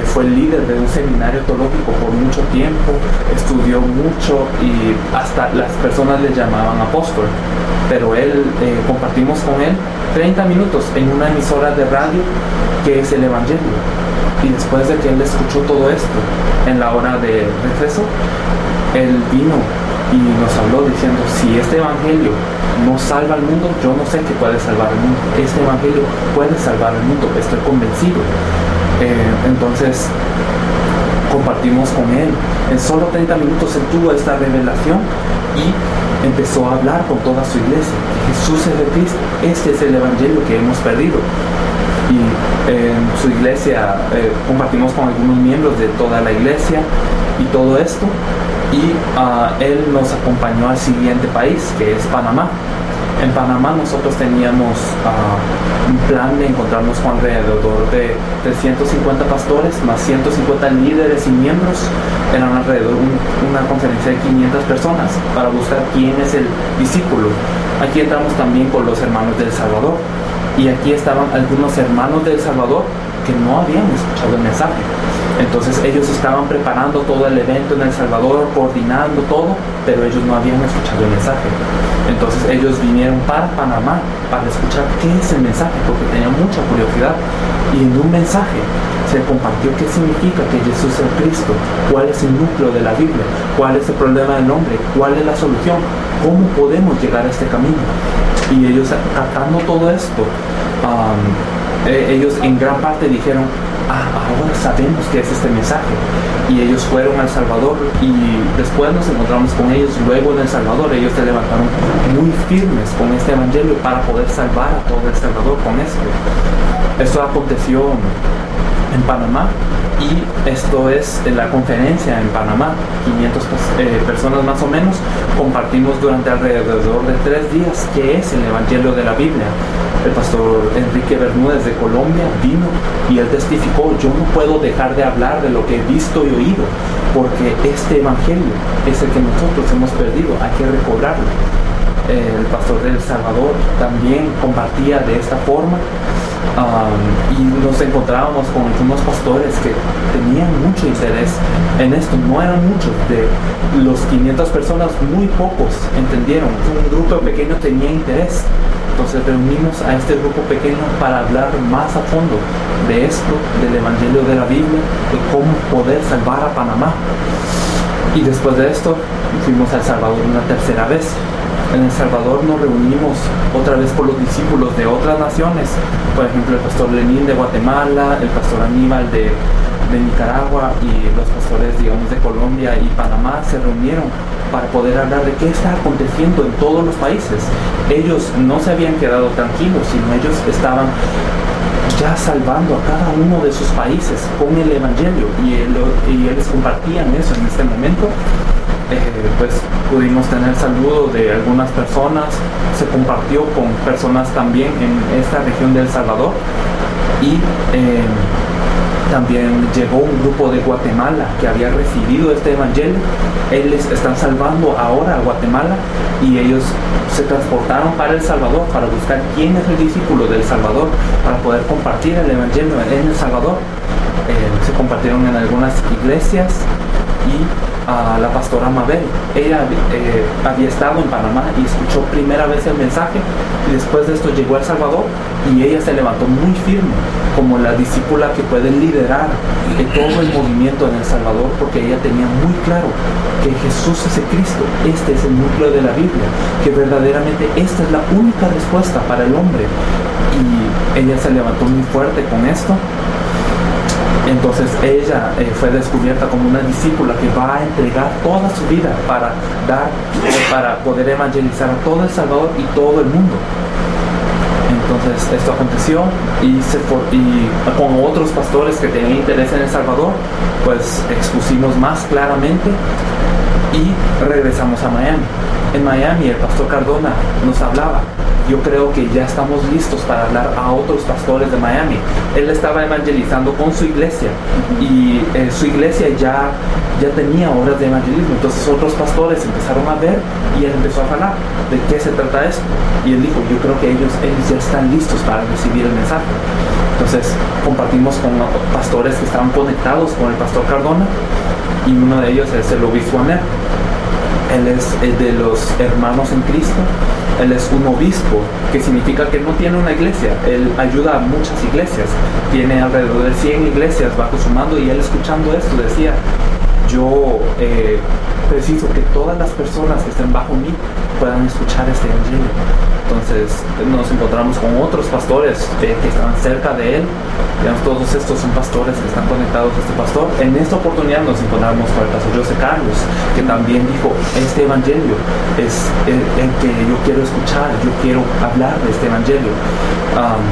fue líder de un seminario teológico por mucho tiempo, estudió mucho, y hasta las personas le llamaban apóstol. Pero él, compartimos con él 30 minutos en una emisora de radio que es el evangelio. Y después de que él escuchó todo esto, en la hora de receso, él vino y nos habló diciendo: si este evangelio no salva al mundo, yo no sé qué puede salvar al mundo. Este evangelio puede salvar al mundo, estoy convencido. Entonces compartimos con él. En solo 30 minutos él tuvo esta revelación y empezó a hablar con toda su iglesia: Jesús es el Cristo, este es el evangelio que hemos perdido. Y en su iglesia compartimos con algunos miembros de toda la iglesia y todo esto, y él nos acompañó al siguiente país, que es Panamá. En Panamá nosotros teníamos un plan de encontrarnos con alrededor de 350 pastores más 150 líderes y miembros. Eran alrededor una conferencia de 500 personas para buscar quién es el discípulo. Aquí entramos también con los hermanos de El Salvador, y aquí estaban algunos hermanos de El Salvador que no habían escuchado el mensaje. Entonces ellos estaban preparando todo el evento en El Salvador, coordinando todo, pero ellos no habían escuchado el mensaje. Entonces ellos vinieron para Panamá para escuchar qué es el mensaje, porque tenían mucha curiosidad. Y en un mensaje Se compartió qué significa que Jesús es el Cristo, cuál es el núcleo de la Biblia, cuál es el problema del hombre, cuál es la solución, cómo podemos llegar a este camino. Y ellos, captando todo esto, ellos en gran parte dijeron, ahora sabemos que es este mensaje. Y ellos fueron a El Salvador y después nos encontramos con ellos luego en El Salvador. Ellos se levantaron muy firmes con este evangelio para poder salvar a todo El Salvador con esto. Esto aconteció en Panamá, y esto es la conferencia en Panamá. 500 personas más o menos compartimos durante alrededor de 3 días qué es el evangelio de la Biblia. El pastor Enrique Bermúdez de Colombia vino y él testificó: yo no puedo dejar de hablar de lo que he visto y oído, porque este evangelio es el que nosotros hemos perdido, hay que recobrarlo. El pastor de El Salvador también compartía de esta forma, y nos encontrábamos con algunos pastores que tenían mucho interés en esto. No eran muchos, de los 500 personas muy pocos entendieron, un grupo pequeño tenía interés. Entonces reunimos a este grupo pequeño para hablar más a fondo de esto, del evangelio de la Biblia, de cómo poder salvar a Panamá. Y después de esto fuimos a El Salvador una tercera vez. En El Salvador nos reunimos otra vez con los discípulos de otras naciones, por ejemplo el pastor Lenín de Guatemala, el pastor Aníbal de Nicaragua, y los pastores, digamos, de Colombia y Panamá se reunieron para poder hablar de qué está aconteciendo en todos los países. Ellos no se habían quedado tranquilos, sino ellos estaban ya salvando a cada uno de sus países con el evangelio, y ellos compartían eso en este momento. Pues pudimos tener saludo de algunas personas, se compartió con personas también en esta región de El Salvador, y también llegó un grupo de Guatemala que había recibido este evangelio. Ellos están salvando ahora a Guatemala, y ellos se transportaron para El Salvador para buscar quién es el discípulo del Salvador para poder compartir el evangelio en El Salvador. Se compartieron en algunas iglesias, y la pastora Mabel, ella había estado en Panamá y escuchó primera vez el mensaje, y después de esto llegó a El Salvador, y ella se levantó muy firme como la discípula que puede liderar todo el movimiento en El Salvador, porque ella tenía muy claro que Jesús es el Cristo, este es el núcleo de la Biblia, que verdaderamente esta es la única respuesta para el hombre. Y ella se levantó muy fuerte con esto. Entonces ella fue descubierta como una discípula que va a entregar toda su vida para poder evangelizar a todo El Salvador y todo el mundo. Entonces esto aconteció, y con otros pastores que tenían interés en El Salvador, pues expusimos más claramente y regresamos a Miami. En Miami el pastor Cardona nos hablaba: yo creo que ya estamos listos para hablar a otros pastores de Miami. Él estaba evangelizando con su iglesia, y su iglesia ya tenía obras de evangelismo. Entonces otros pastores empezaron a ver, y él empezó a hablar de qué se trata esto. Y él dijo: yo creo que ellos ya están listos para recibir el mensaje. Entonces compartimos con pastores que estaban conectados con el pastor Cardona, y uno de ellos es el obispo Amer. Él es de los hermanos en Cristo. Él es un obispo, que significa que no tiene una iglesia. Él ayuda a muchas iglesias. Tiene alrededor de 100 iglesias bajo su mando, y él, escuchando esto, decía: yo preciso que todas las personas que estén bajo mí puedan escuchar este evangelio. Entonces nos encontramos con otros pastores que estaban cerca de él. Digamos, todos estos son pastores que están conectados a este pastor. En esta oportunidad nos encontramos con el pastor José Carlos, que también dijo: este evangelio es el que yo quiero escuchar, yo quiero hablar de este evangelio.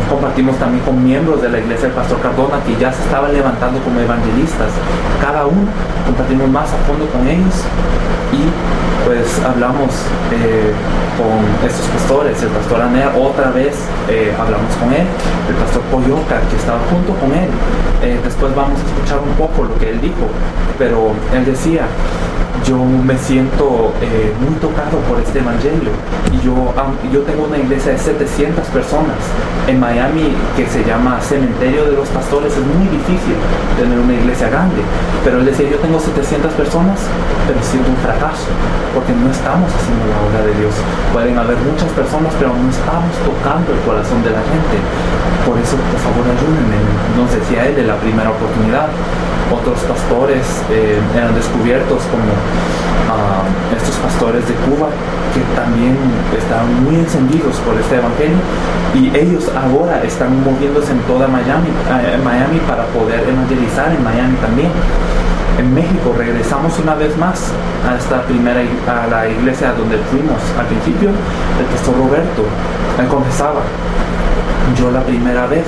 Compartimos también con miembros de la iglesia del pastor Cardona que ya se estaban levantando como evangelistas. Cada uno compartimos más a fondo con ellos, y pues hablamos con estos pastores. El pastor Aner, otra vez hablamos con él, el pastor Poyoca, que estaba junto con él. Después vamos a escuchar un poco lo que él dijo, pero él decía: yo me siento muy tocado por este evangelio. Y yo tengo una iglesia de 700 personas en Miami que se llama Cementerio de los Pastores. Es muy difícil tener una iglesia grande, pero él decía, yo tengo 700 personas, pero siento un fracaso porque no estamos haciendo la obra de Dios. Pueden haber muchas personas, pero no estamos tocando el corazón de la gente. Por eso, por favor, ayúdenme, nos decía él de la primera oportunidad. Otros pastores eran descubiertos como estos pastores de Cuba, que también estaban muy encendidos por este evangelio, y ellos ahora están moviéndose en toda Miami para poder evangelizar en Miami también. En México regresamos una vez más a la iglesia donde fuimos al principio. El pastor Roberto, él confesaba, yo la primera vez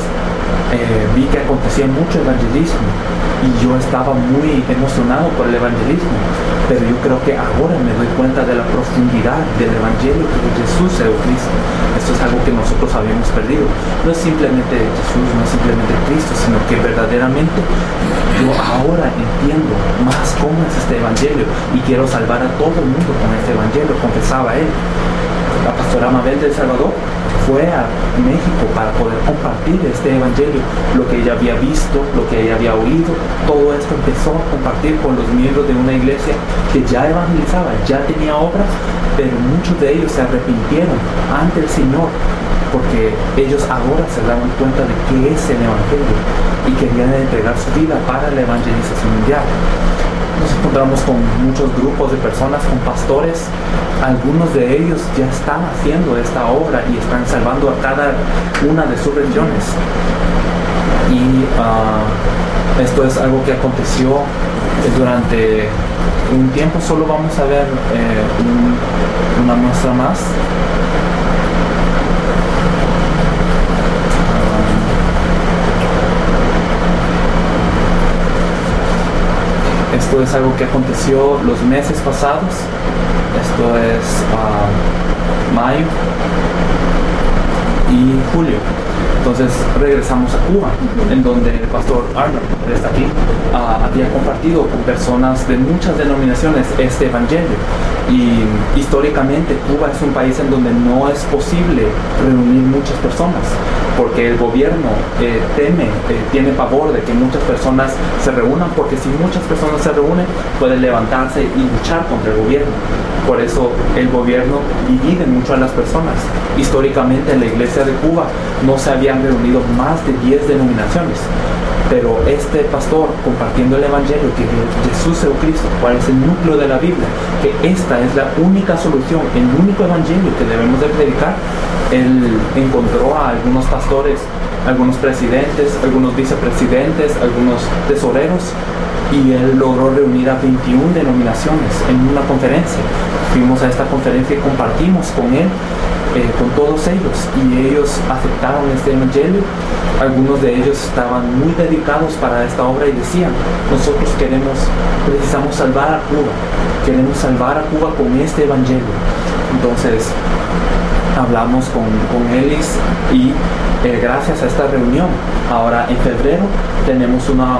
vi que acontecía mucho evangelismo y yo estaba muy emocionado por el evangelismo, pero yo creo que ahora me doy cuenta de la profundidad del evangelio de Jesús Jesucristo. Esto es algo que nosotros habíamos perdido. No es simplemente Jesús, no es simplemente Cristo, sino que verdaderamente yo ahora entiendo más cómo es este evangelio y quiero salvar a todo el mundo con este evangelio, confesaba él. La pastora Mabel del Salvador fue a México para poder compartir este evangelio, lo que ella había visto, lo que ella había oído. Todo esto empezó a compartir con los miembros de una iglesia que ya evangelizaba, ya tenía obras, pero muchos de ellos se arrepintieron ante el Señor porque ellos ahora se daban cuenta de qué es el evangelio y querían entregar su vida para la evangelización mundial. Nos encontramos con muchos grupos de personas, con pastores. Algunos de ellos ya están haciendo esta obra y están salvando a cada una de sus regiones. Y esto es algo que aconteció durante un tiempo. Solo vamos a ver una muestra más. Esto es algo que aconteció los meses pasados. Esto es mayo y julio. Entonces regresamos a Cuba, en donde el pastor Arnold, que está aquí, había compartido con personas de muchas denominaciones este evangelio. Y históricamente Cuba es un país en donde no es posible reunir muchas personas, porque el gobierno tiene pavor de que muchas personas se reúnan, porque si muchas personas se reúnen pueden levantarse y luchar contra el gobierno. Por eso el gobierno divide mucho a las personas. Históricamente en la iglesia de Cuba no se habían reunido más de 10 denominaciones, pero este pastor, compartiendo el evangelio que Jesús Jesucristo, cuál es el núcleo de la Biblia, que esta es la única solución, el único evangelio que debemos de predicar, él encontró a algunos pastores, algunos presidentes, algunos vicepresidentes, algunos tesoreros, y él logró reunir a 21 denominaciones en una conferencia. Fuimos a esta conferencia y compartimos con él, con todos ellos, y ellos aceptaron este evangelio. Algunos de ellos estaban muy dedicados para esta obra y decían, nosotros precisamos salvar a Cuba, queremos salvar a Cuba con este evangelio. Entonces hablamos con Elis y gracias a esta reunión, ahora en febrero tenemos una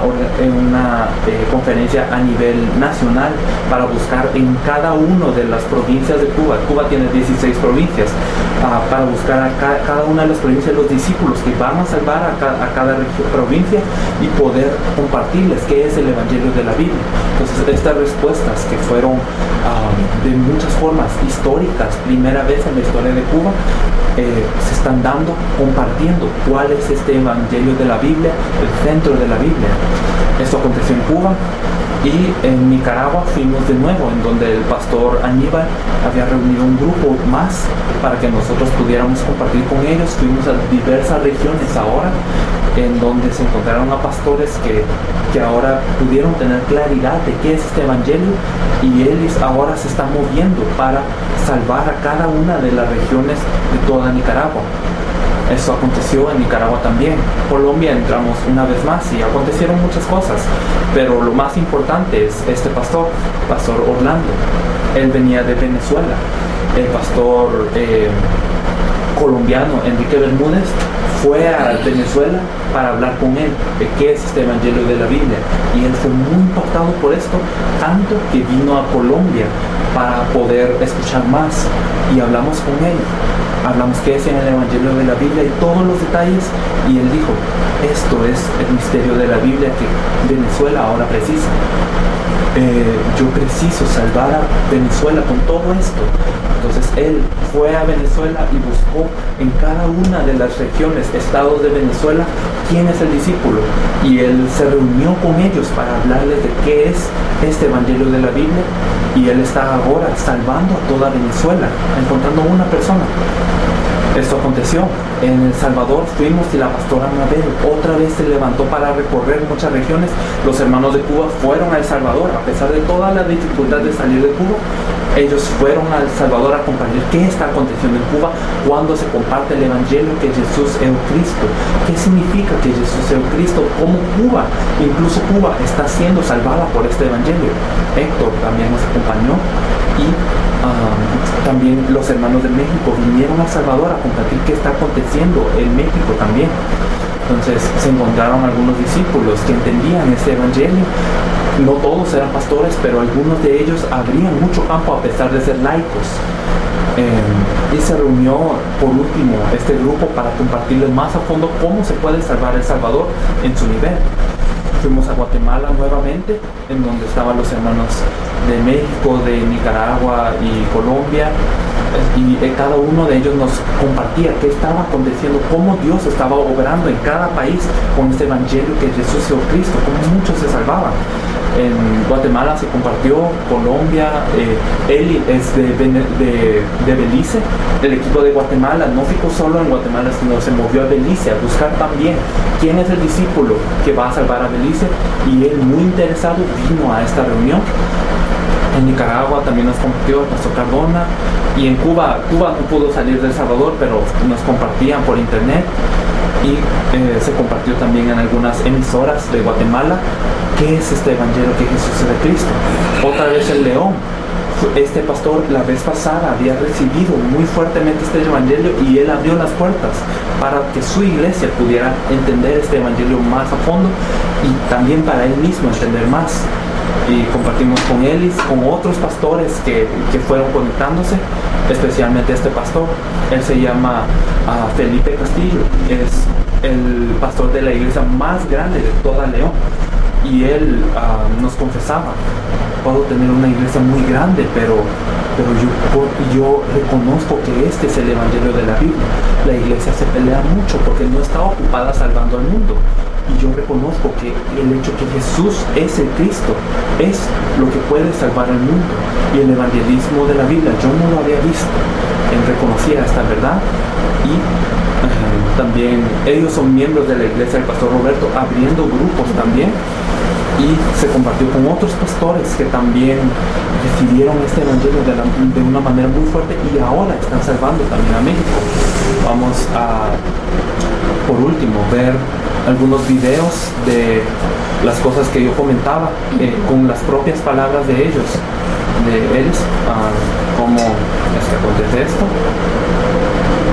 conferencia a nivel nacional para buscar en cada una de las provincias de Cuba. Cuba tiene 16 provincias, para buscar a cada una de las provincias los discípulos que van a salvar a cada provincia y poder compartirles qué es el evangelio de la Biblia. Entonces estas respuestas que fueron de muchas formas históricas, primera vez en la historia de Cuba, se están dando, compartiendo cuál es este evangelio de la Biblia, el centro de la Biblia. Esto aconteció en Cuba, y en Nicaragua fuimos de nuevo, en donde el pastor Aníbal había reunido un grupo más para que nosotros pudiéramos compartir con ellos. Fuimos a diversas regiones ahora, en donde se encontraron a pastores que ahora pudieron tener claridad de qué es este evangelio, y ellos ahora se están moviendo para salvar a cada una de las regiones de toda Nicaragua. Eso aconteció en Nicaragua también. Colombia entramos una vez más y acontecieron muchas cosas, pero lo más importante es este pastor Orlando. Él venía de Venezuela. El pastor colombiano Enrique Bermúdez fue a Venezuela para hablar con él de qué es este evangelio de la Biblia, y él fue muy impactado por esto, tanto que vino a Colombia para poder escuchar más, y hablamos con él, hablamos qué es en el evangelio de la Biblia y todos los detalles, y él dijo, esto es el misterio de la Biblia que Venezuela ahora precisa. Yo preciso salvar a Venezuela con todo esto. Entonces él fue a Venezuela y buscó en cada una de las regiones, estados de Venezuela, quién es el discípulo, y él se reunió con ellos para hablarles de qué es este evangelio de la Biblia, y él está ahora salvando a toda Venezuela, encontrando una persona. Esto aconteció en El Salvador, fuimos, y la pastora Mabel otra vez se levantó para recorrer muchas regiones. Los hermanos de Cuba fueron a El Salvador, a pesar de toda la dificultad de salir de Cuba. Ellos fueron a El Salvador a compartir qué está aconteciendo en Cuba cuando se comparte el evangelio que Jesús es el Cristo. ¿Qué significa que Jesús es el Cristo? ¿Cómo Cuba, incluso Cuba, está siendo salvada por este evangelio? Héctor también nos acompañó, y también los hermanos de México vinieron a El Salvador a compartir qué está aconteciendo en México también. Entonces se encontraron algunos discípulos que entendían este evangelio. No todos eran pastores, pero algunos de ellos abrían mucho campo a pesar de ser laicos. Y se reunió por último este grupo para compartirles más a fondo cómo se puede salvar El Salvador en su nivel. Fuimos a Guatemala nuevamente, en donde estaban los hermanos de México, de Nicaragua y Colombia, y cada uno de ellos nos compartía qué estaba aconteciendo, cómo Dios estaba obrando en cada país con este evangelio que Jesús es Cristo, cómo muchos se salvaban. En Guatemala se compartió, Colombia, Eli es de Belice, el equipo de Guatemala no ficó solo en Guatemala, sino se movió a Belice a buscar también quién es el discípulo que va a salvar a Belice, y él, muy interesado, vino a esta reunión. En Nicaragua también nos compartió el pastor Cardona, y en Cuba no pudo salir de El Salvador, pero nos compartían por internet, y se compartió también en algunas emisoras de Guatemala qué es este evangelio que Jesús es de Cristo. Otra vez en León, este pastor la vez pasada había recibido muy fuertemente este evangelio, y él abrió las puertas para que su iglesia pudiera entender este evangelio más a fondo, y también para él mismo entender más. Y compartimos con él y con otros pastores que fueron conectándose, especialmente este pastor. Él se llama Felipe Castillo, es el pastor de la iglesia más grande de toda León, y él nos confesaba: puedo tener una iglesia muy grande, pero yo reconozco que este es el evangelio de la Biblia. La iglesia se pelea mucho porque no está ocupada salvando al mundo, y yo reconozco que el hecho que Jesús es el Cristo es lo que puede salvar al mundo, y el evangelismo de la Biblia yo no lo había visto. Él reconocía esta verdad, y también ellos son miembros de la iglesia del pastor Roberto, abriendo grupos también, y se compartió con otros pastores que también recibieron este evangelio de una manera muy fuerte, y ahora están salvando también a México. Vamos a, por último, ver algunos videos de las cosas que yo comentaba, con las propias palabras de ellos, de ellos, cómo es que acontece esto.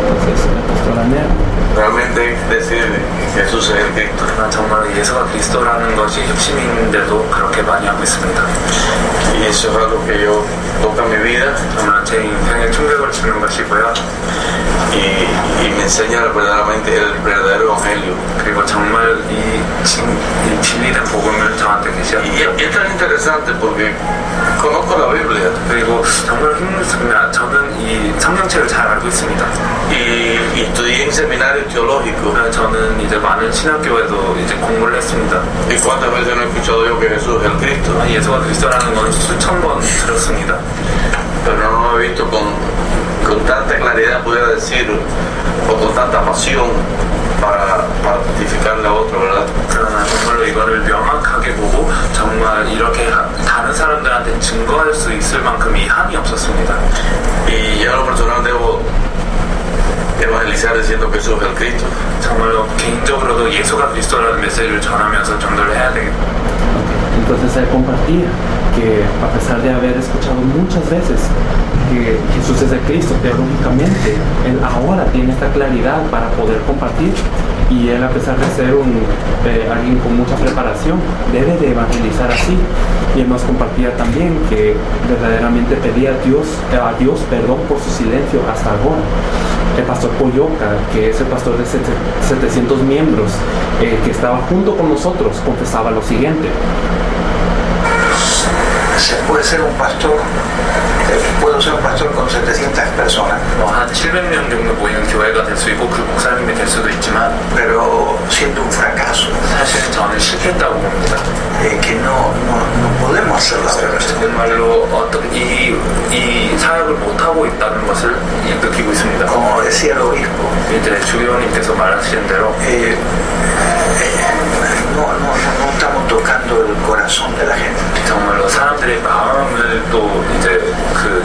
Entonces, el pastor Anel. realmente decir Jesús es el Cristo. 정말 예수가 그리스도라는 것이 핵심인데도 그렇게 많이 하고 있습니다. Y eso es algo que yo toca mi vida 정말 제 인생에 충격을 주는 것이고요. y me enseña verdaderamente el verdadero evangelio. 그리고 정말 이 진리된 복음을 저한테 계시합니다. Y es tan interesante porque conozco la Biblia. 그리고 정말 흥미롭습니다. 저는 이 성경책을 잘 알고 있습니다. Y estudié en seminario teológico. 저는 이제 많은 신학교에도 이제 공부를 했습니다. ¿Y cuántas veces no he escuchado yo que Jesús es el Cristo? 예수가 그리스도라는 건 수천 번 들었습니다. Pero no lo he visto con tanta claridad, pudiera decir, o con tanta pasión para testificarle a otro, ¿verdad? 그러나 정말로 이거를 명확하게 보고 정말 이렇게 다른 사람들한테 증거할 수 있을 만큼 이 한이 없었습니다. Y yo a lo personal debo evangelizar diciendo que Jesús es el Cristo. 정말로 개인적으로도 예수가 그리스도라는 메시지를 전하면서 전도를 해야 되겠다. Entonces él compartía que a pesar de haber escuchado muchas veces que Jesús es el Cristo, teológicamente él ahora tiene esta claridad para poder compartir Y él, a pesar de ser alguien con mucha preparación, debe de evangelizar así. Y él nos compartía también que verdaderamente pedía a Dios perdón por su silencio hasta ahora. El pastor Coyoca, que es el pastor de 700 miembros, que estaba junto con nosotros, confesaba lo siguiente. Se puede ser un pastor, puedo ser un pastor con 700 personas. 한 700명 정도 모이는 교회가 될 수 있고 그 목사님이 될 수도 있지만 pero siendo un fracaso. 사실은 저는 실패했다고 봅니다. Que no podemos hacer la obra. 정말로 어떤 이 사역을 못하고 있다는 것을 느끼고 있습니다. Como decía el obispo, 이제 주교님께서 말하신 대로 no estamos tocando el corazón de la gente. 정말로 사람들의 마음을 또 이제 그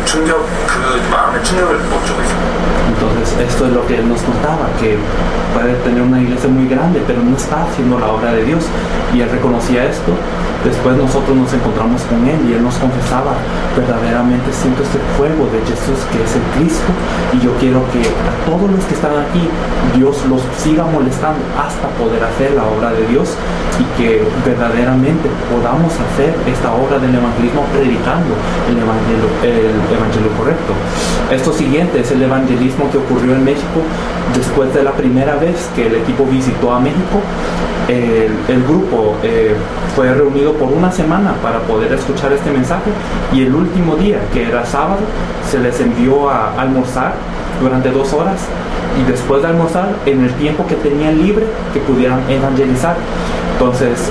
마음에 충격을 못 주고 있습니다. Entonces esto es lo que él nos contaba, que puede tener una iglesia muy grande, pero no está haciendo la obra de Dios. Y él reconocía esto. Después nosotros nos encontramos con él y él nos confesaba, verdaderamente siento este fuego de Jesús que es el Cristo, y yo quiero que a todos los que están aquí Dios los siga molestando hasta poder hacer la obra de Dios, y que verdaderamente podamos hacer esta obra del evangelismo predicando el evangelio correcto. Esto siguiente es el evangelismo que ocurrió en México después de la primera vez que el equipo visitó a México. El grupo fue reunido por una semana para poder escuchar este mensaje, y el último día, que era sábado, se les envió a almorzar durante 2 horas, y después de almorzar, en el tiempo que tenían libre, que pudieran evangelizar. Entonces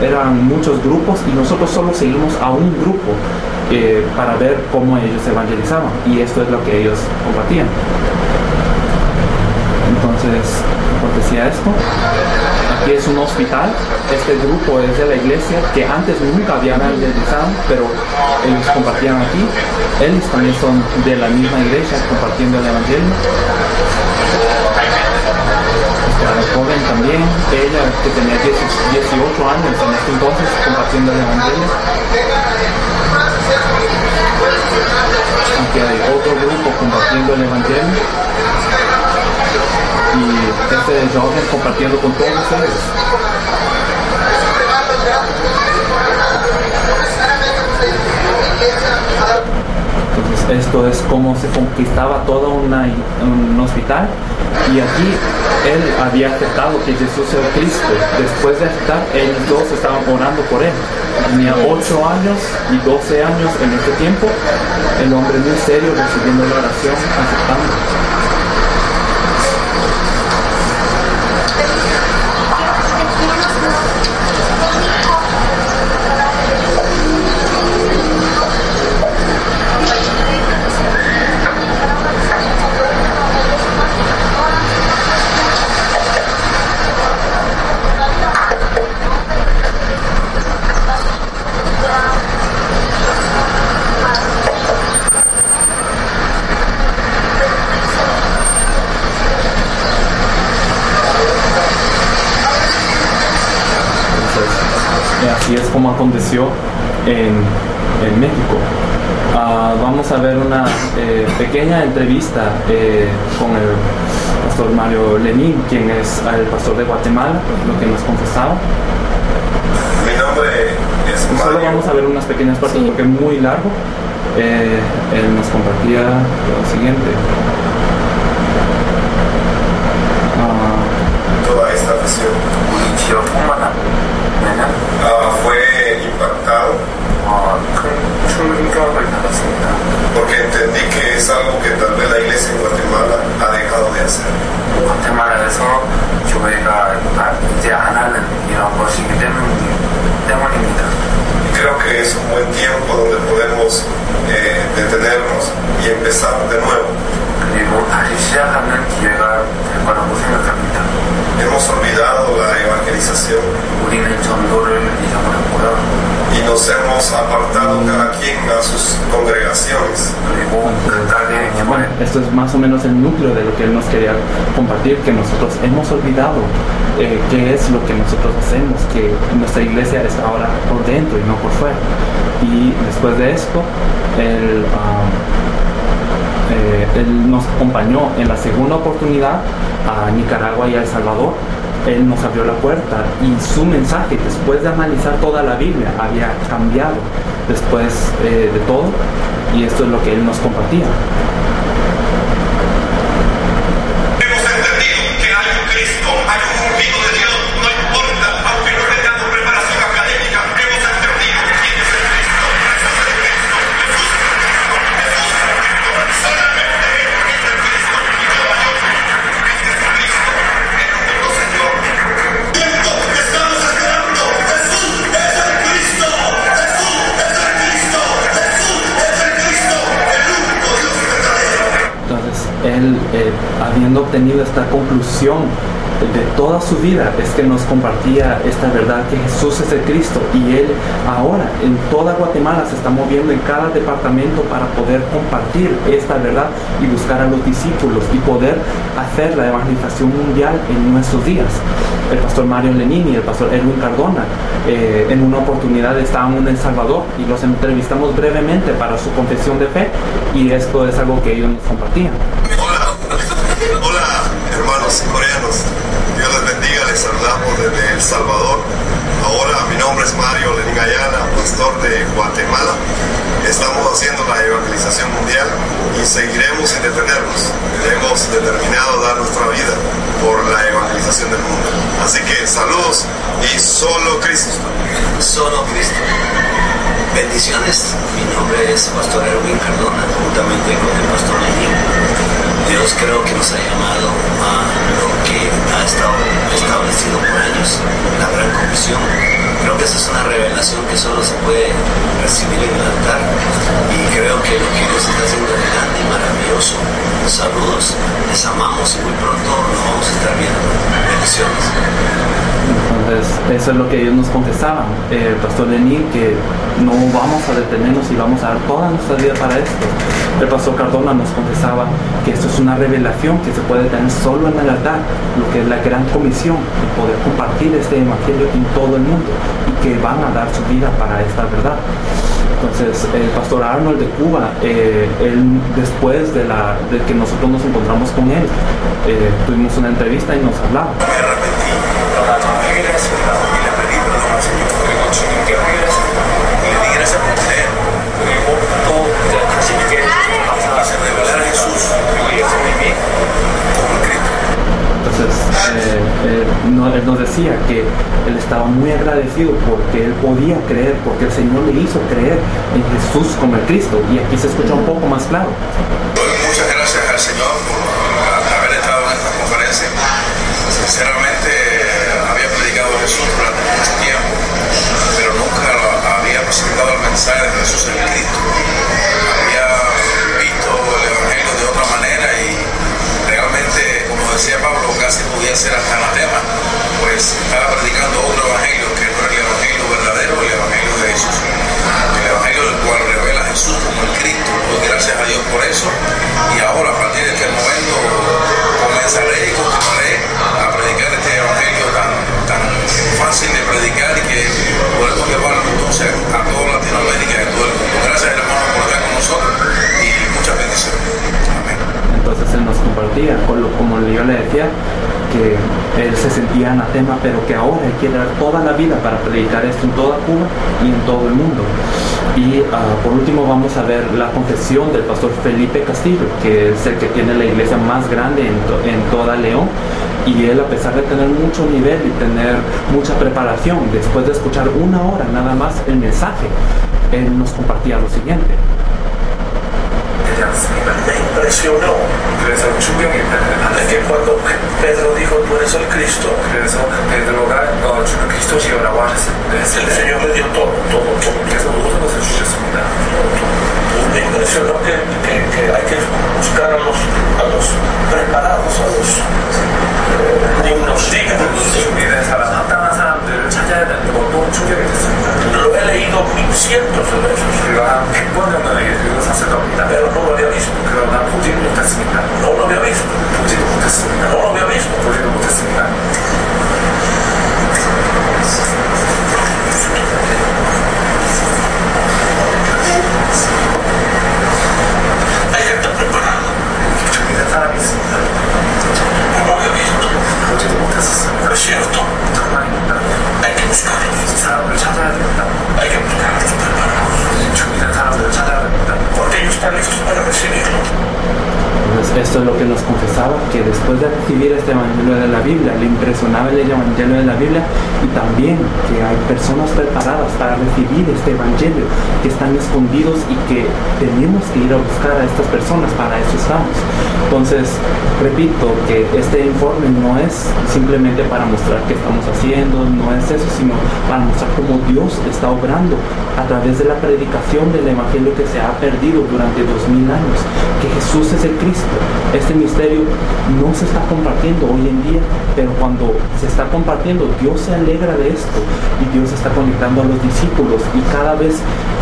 eran muchos grupos, y nosotros solo seguimos a un grupo para ver cómo ellos evangelizaban, y esto es lo que ellos compartían. Entonces, como decía esto, aquí es un hospital. Este grupo es de la iglesia que antes nunca habían evangelizado, pero ellos compartían aquí. Ellos también son de la misma iglesia compartiendo el evangelio. Esta joven también, ella que tenía 18 años en este entonces, compartiendo el evangelio. Aquí hay otro grupo compartiendo el evangelio. Y este joven compartiendo con todos ellos. Entonces esto es como se conquistaba todo un hospital, y aquí él había aceptado que Jesús es el Cristo. Después de aceptar, ellos dos estaban orando por él. Tenía 8 años y 12 años en este tiempo. El hombre muy serio, recibiendo la oración, aceptando. Así es como aconteció en México. Vamos a ver una pequeña entrevista con el pastor Mario Lenín, quien es el pastor de Guatemala, lo que nos confesaba. Mi nombre es Mario. Solo vamos a ver unas pequeñas partes porque es muy largo. Él nos compartía lo siguiente. Toda esta visión fue impactado porque entendí que es algo que tal vez la iglesia en Guatemala ha dejado de hacer. 과테말라에서 교회가 이제 안 하는 이런 것이기 때문입니다. Y creo que es un buen tiempo donde podemos detenernos y empezar de nuevo. 그리고 다시 시작하는 기회가 될 거라고 생각합니다. Hemos olvidado la evangelización 우리는 전도를 잊어버렸고요. y nos hemos apartado cada quien a sus congregaciones. 그리고 각각의 Bueno, esto es más o menos el núcleo de lo que él nos quería compartir, que nosotros hemos olvidado qué es lo que nosotros hacemos, que nuestra iglesia está ahora por dentro y no por fuera. Y después de esto, Él nos acompañó en la segunda oportunidad a Nicaragua y a El Salvador. Él nos abrió la puerta y su mensaje, después de analizar toda la Biblia, había cambiado después de todo, y esto es lo que él nos compartía. Hemos entendido que hay un Cristo, hay un ungido de Dios, no importa, aunque no tengamos preparación académica, hemos entendido quién es el Cristo. Solamente Él es el Cristo, y yo a Dios, Jesucristo, el único Señor. Tiempo que estamos esperando, Jesús es el Cristo, Jesús es el Cristo, Jesús es el Cristo, el único Dios verdadero. Entonces él, habiendo obtenido esta conclusión de toda su vida, es que nos compartía esta verdad que Jesús es el Cristo, y él ahora en toda Guatemala se está moviendo en cada departamento para poder compartir esta verdad y buscar a los discípulos y poder hacer la evangelización mundial en nuestros días. El pastor Mario Lenin y el pastor Edwin Cardona en una oportunidad estaban en El Salvador y los entrevistamos brevemente para su confesión de fe, y esto es algo que ellos nos compartían. Hola, hermanos coreanos. Dios les bendiga, les saludamos desde El Salvador. Ahora mi nombre es Mario Lenin Ayala, pastor de Guatemala. Estamos haciendo la evangelización mundial y seguiremos sin detenernos. Hemos determinado dar nuestra vida por la evangelización del mundo. Así que saludos y solo Cristo. Solo Cristo. Bendiciones. Mi nombre es Pastor Edwin Cardona, juntamente con el Pastor Lenin. Dios creo que nos ha llamado a lo que ha estado establecido por años, la gran comisión. Creo que esa es una revelación que solo se puede recibir en el altar, y creo que lo que Dios está haciendo es grande y maravilloso. Saludos, les amamos y muy pronto nos vamos a estar viendo. Bendiciones. Entonces eso es lo que ellos nos confesaban, el pastor Lenin, que no vamos a detenernos y vamos a dar toda nuestra vida para esto. El pastor Cardona nos confesaba que esto es una revelación que se puede tener solo en el altar, lo que es la gran comisión de poder compartir este evangelio en todo el mundo, y que van a dar su vida para esta verdad. Entonces el pastor Arnold de Cuba, él, después de que nosotros nos encontramos con él, tuvimos una entrevista y nos hablaba. Me arrepentí y le pedí perdón al Señor. Y le di gracias por creer. Y se revelara Jesús como el Cristo. Entonces él nos decía que él estaba muy agradecido porque él podía creer, porque el Señor le hizo creer en Jesús como el Cristo, y aquí se escucha un poco más claro. Doy muchas gracias al Señor por haber estado en esta conferencia. Sinceramente, había predicado a Jesús durante mucho tiempo, pero nunca había presentado el mensaje de Jesús en Cristo. Había visto el Evangelio de otra manera, y realmente, como decía Pablo, casi podía ser hasta anatema, pues estaba predicando otro Evangelio que no era el Evangelio verdadero, el Evangelio de Jesús. El Evangelio del cual revela a Jesús como el Cristo. Doy gracias a Dios por eso, y ahora a partir de este momento comenzaré y continuaré a predicar este Evangelio tan fácil de predicar, y que podemos llevarlo entonces a toda Latinoamérica y a todo el mundo. Gracias, hermano, por estar con nosotros, y muchas bendiciones. Amén. Entonces él nos compartía, como yo le decía, que él se sentía anatema, pero que ahora él quiere dar toda la vida para predicar esto en toda Cuba y en todo el mundo. Y por último vamos a ver la confesión del pastor Felipe Castillo, que es el que tiene la iglesia más grande en toda León, y él, a pesar de tener mucho nivel y tener mucha preparación, después de escuchar una hora nada más el mensaje, él nos compartía lo siguiente. Me impresionó que cuando Pedro dijo tú eres el Cristo, el Señor le dio todo. Me impresionó que hay que buscar a los preparados, a los dignos. Lo he leído cientos de veces, pero no lo había visto. No lo había visto. Hay gente preparada. Esto es lo que nos confesaba, que después de recibir este evangelio de la Biblia, le impresionaba el evangelio de la Biblia, y también que hay personas preparadas para recibir este evangelio, que están escondidos y que tenemos que ir a buscar a estas personas, para eso estamos. Entonces, repito que este informe no es simplemente para mostrar qué estamos haciendo, no es eso, sino para mostrar cómo Dios está obrando a través de la predicación del evangelio que se ha perdido durante 2000 años, que Jesús es el Cristo. Este misterio no se está compartiendo hoy en día, pero cuando se está compartiendo, Dios se alegra de esto, y Dios está conectando a los discípulos, y cada vez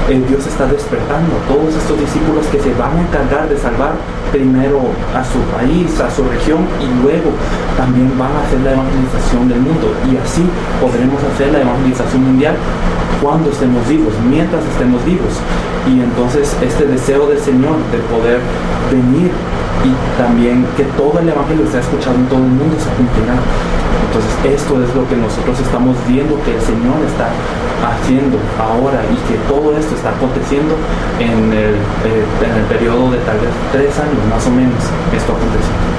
Dios está despertando a todos estos discípulos que se van a encargar de salvar primero a su país, a su región, y luego también van a hacer la evangelización del mundo, y así podremos hacer la evangelización mundial cuando estemos vivos, mientras estemos vivos. Y entonces este deseo del Señor de poder venir y también que todo el evangelio sea escuchado en todo el mundo se cumplirá. Entonces esto es lo que nosotros estamos viendo que el Señor está haciendo ahora, y que todo esto está aconteciendo en el periodo de tal vez 3 años más o menos. Esto aconteció.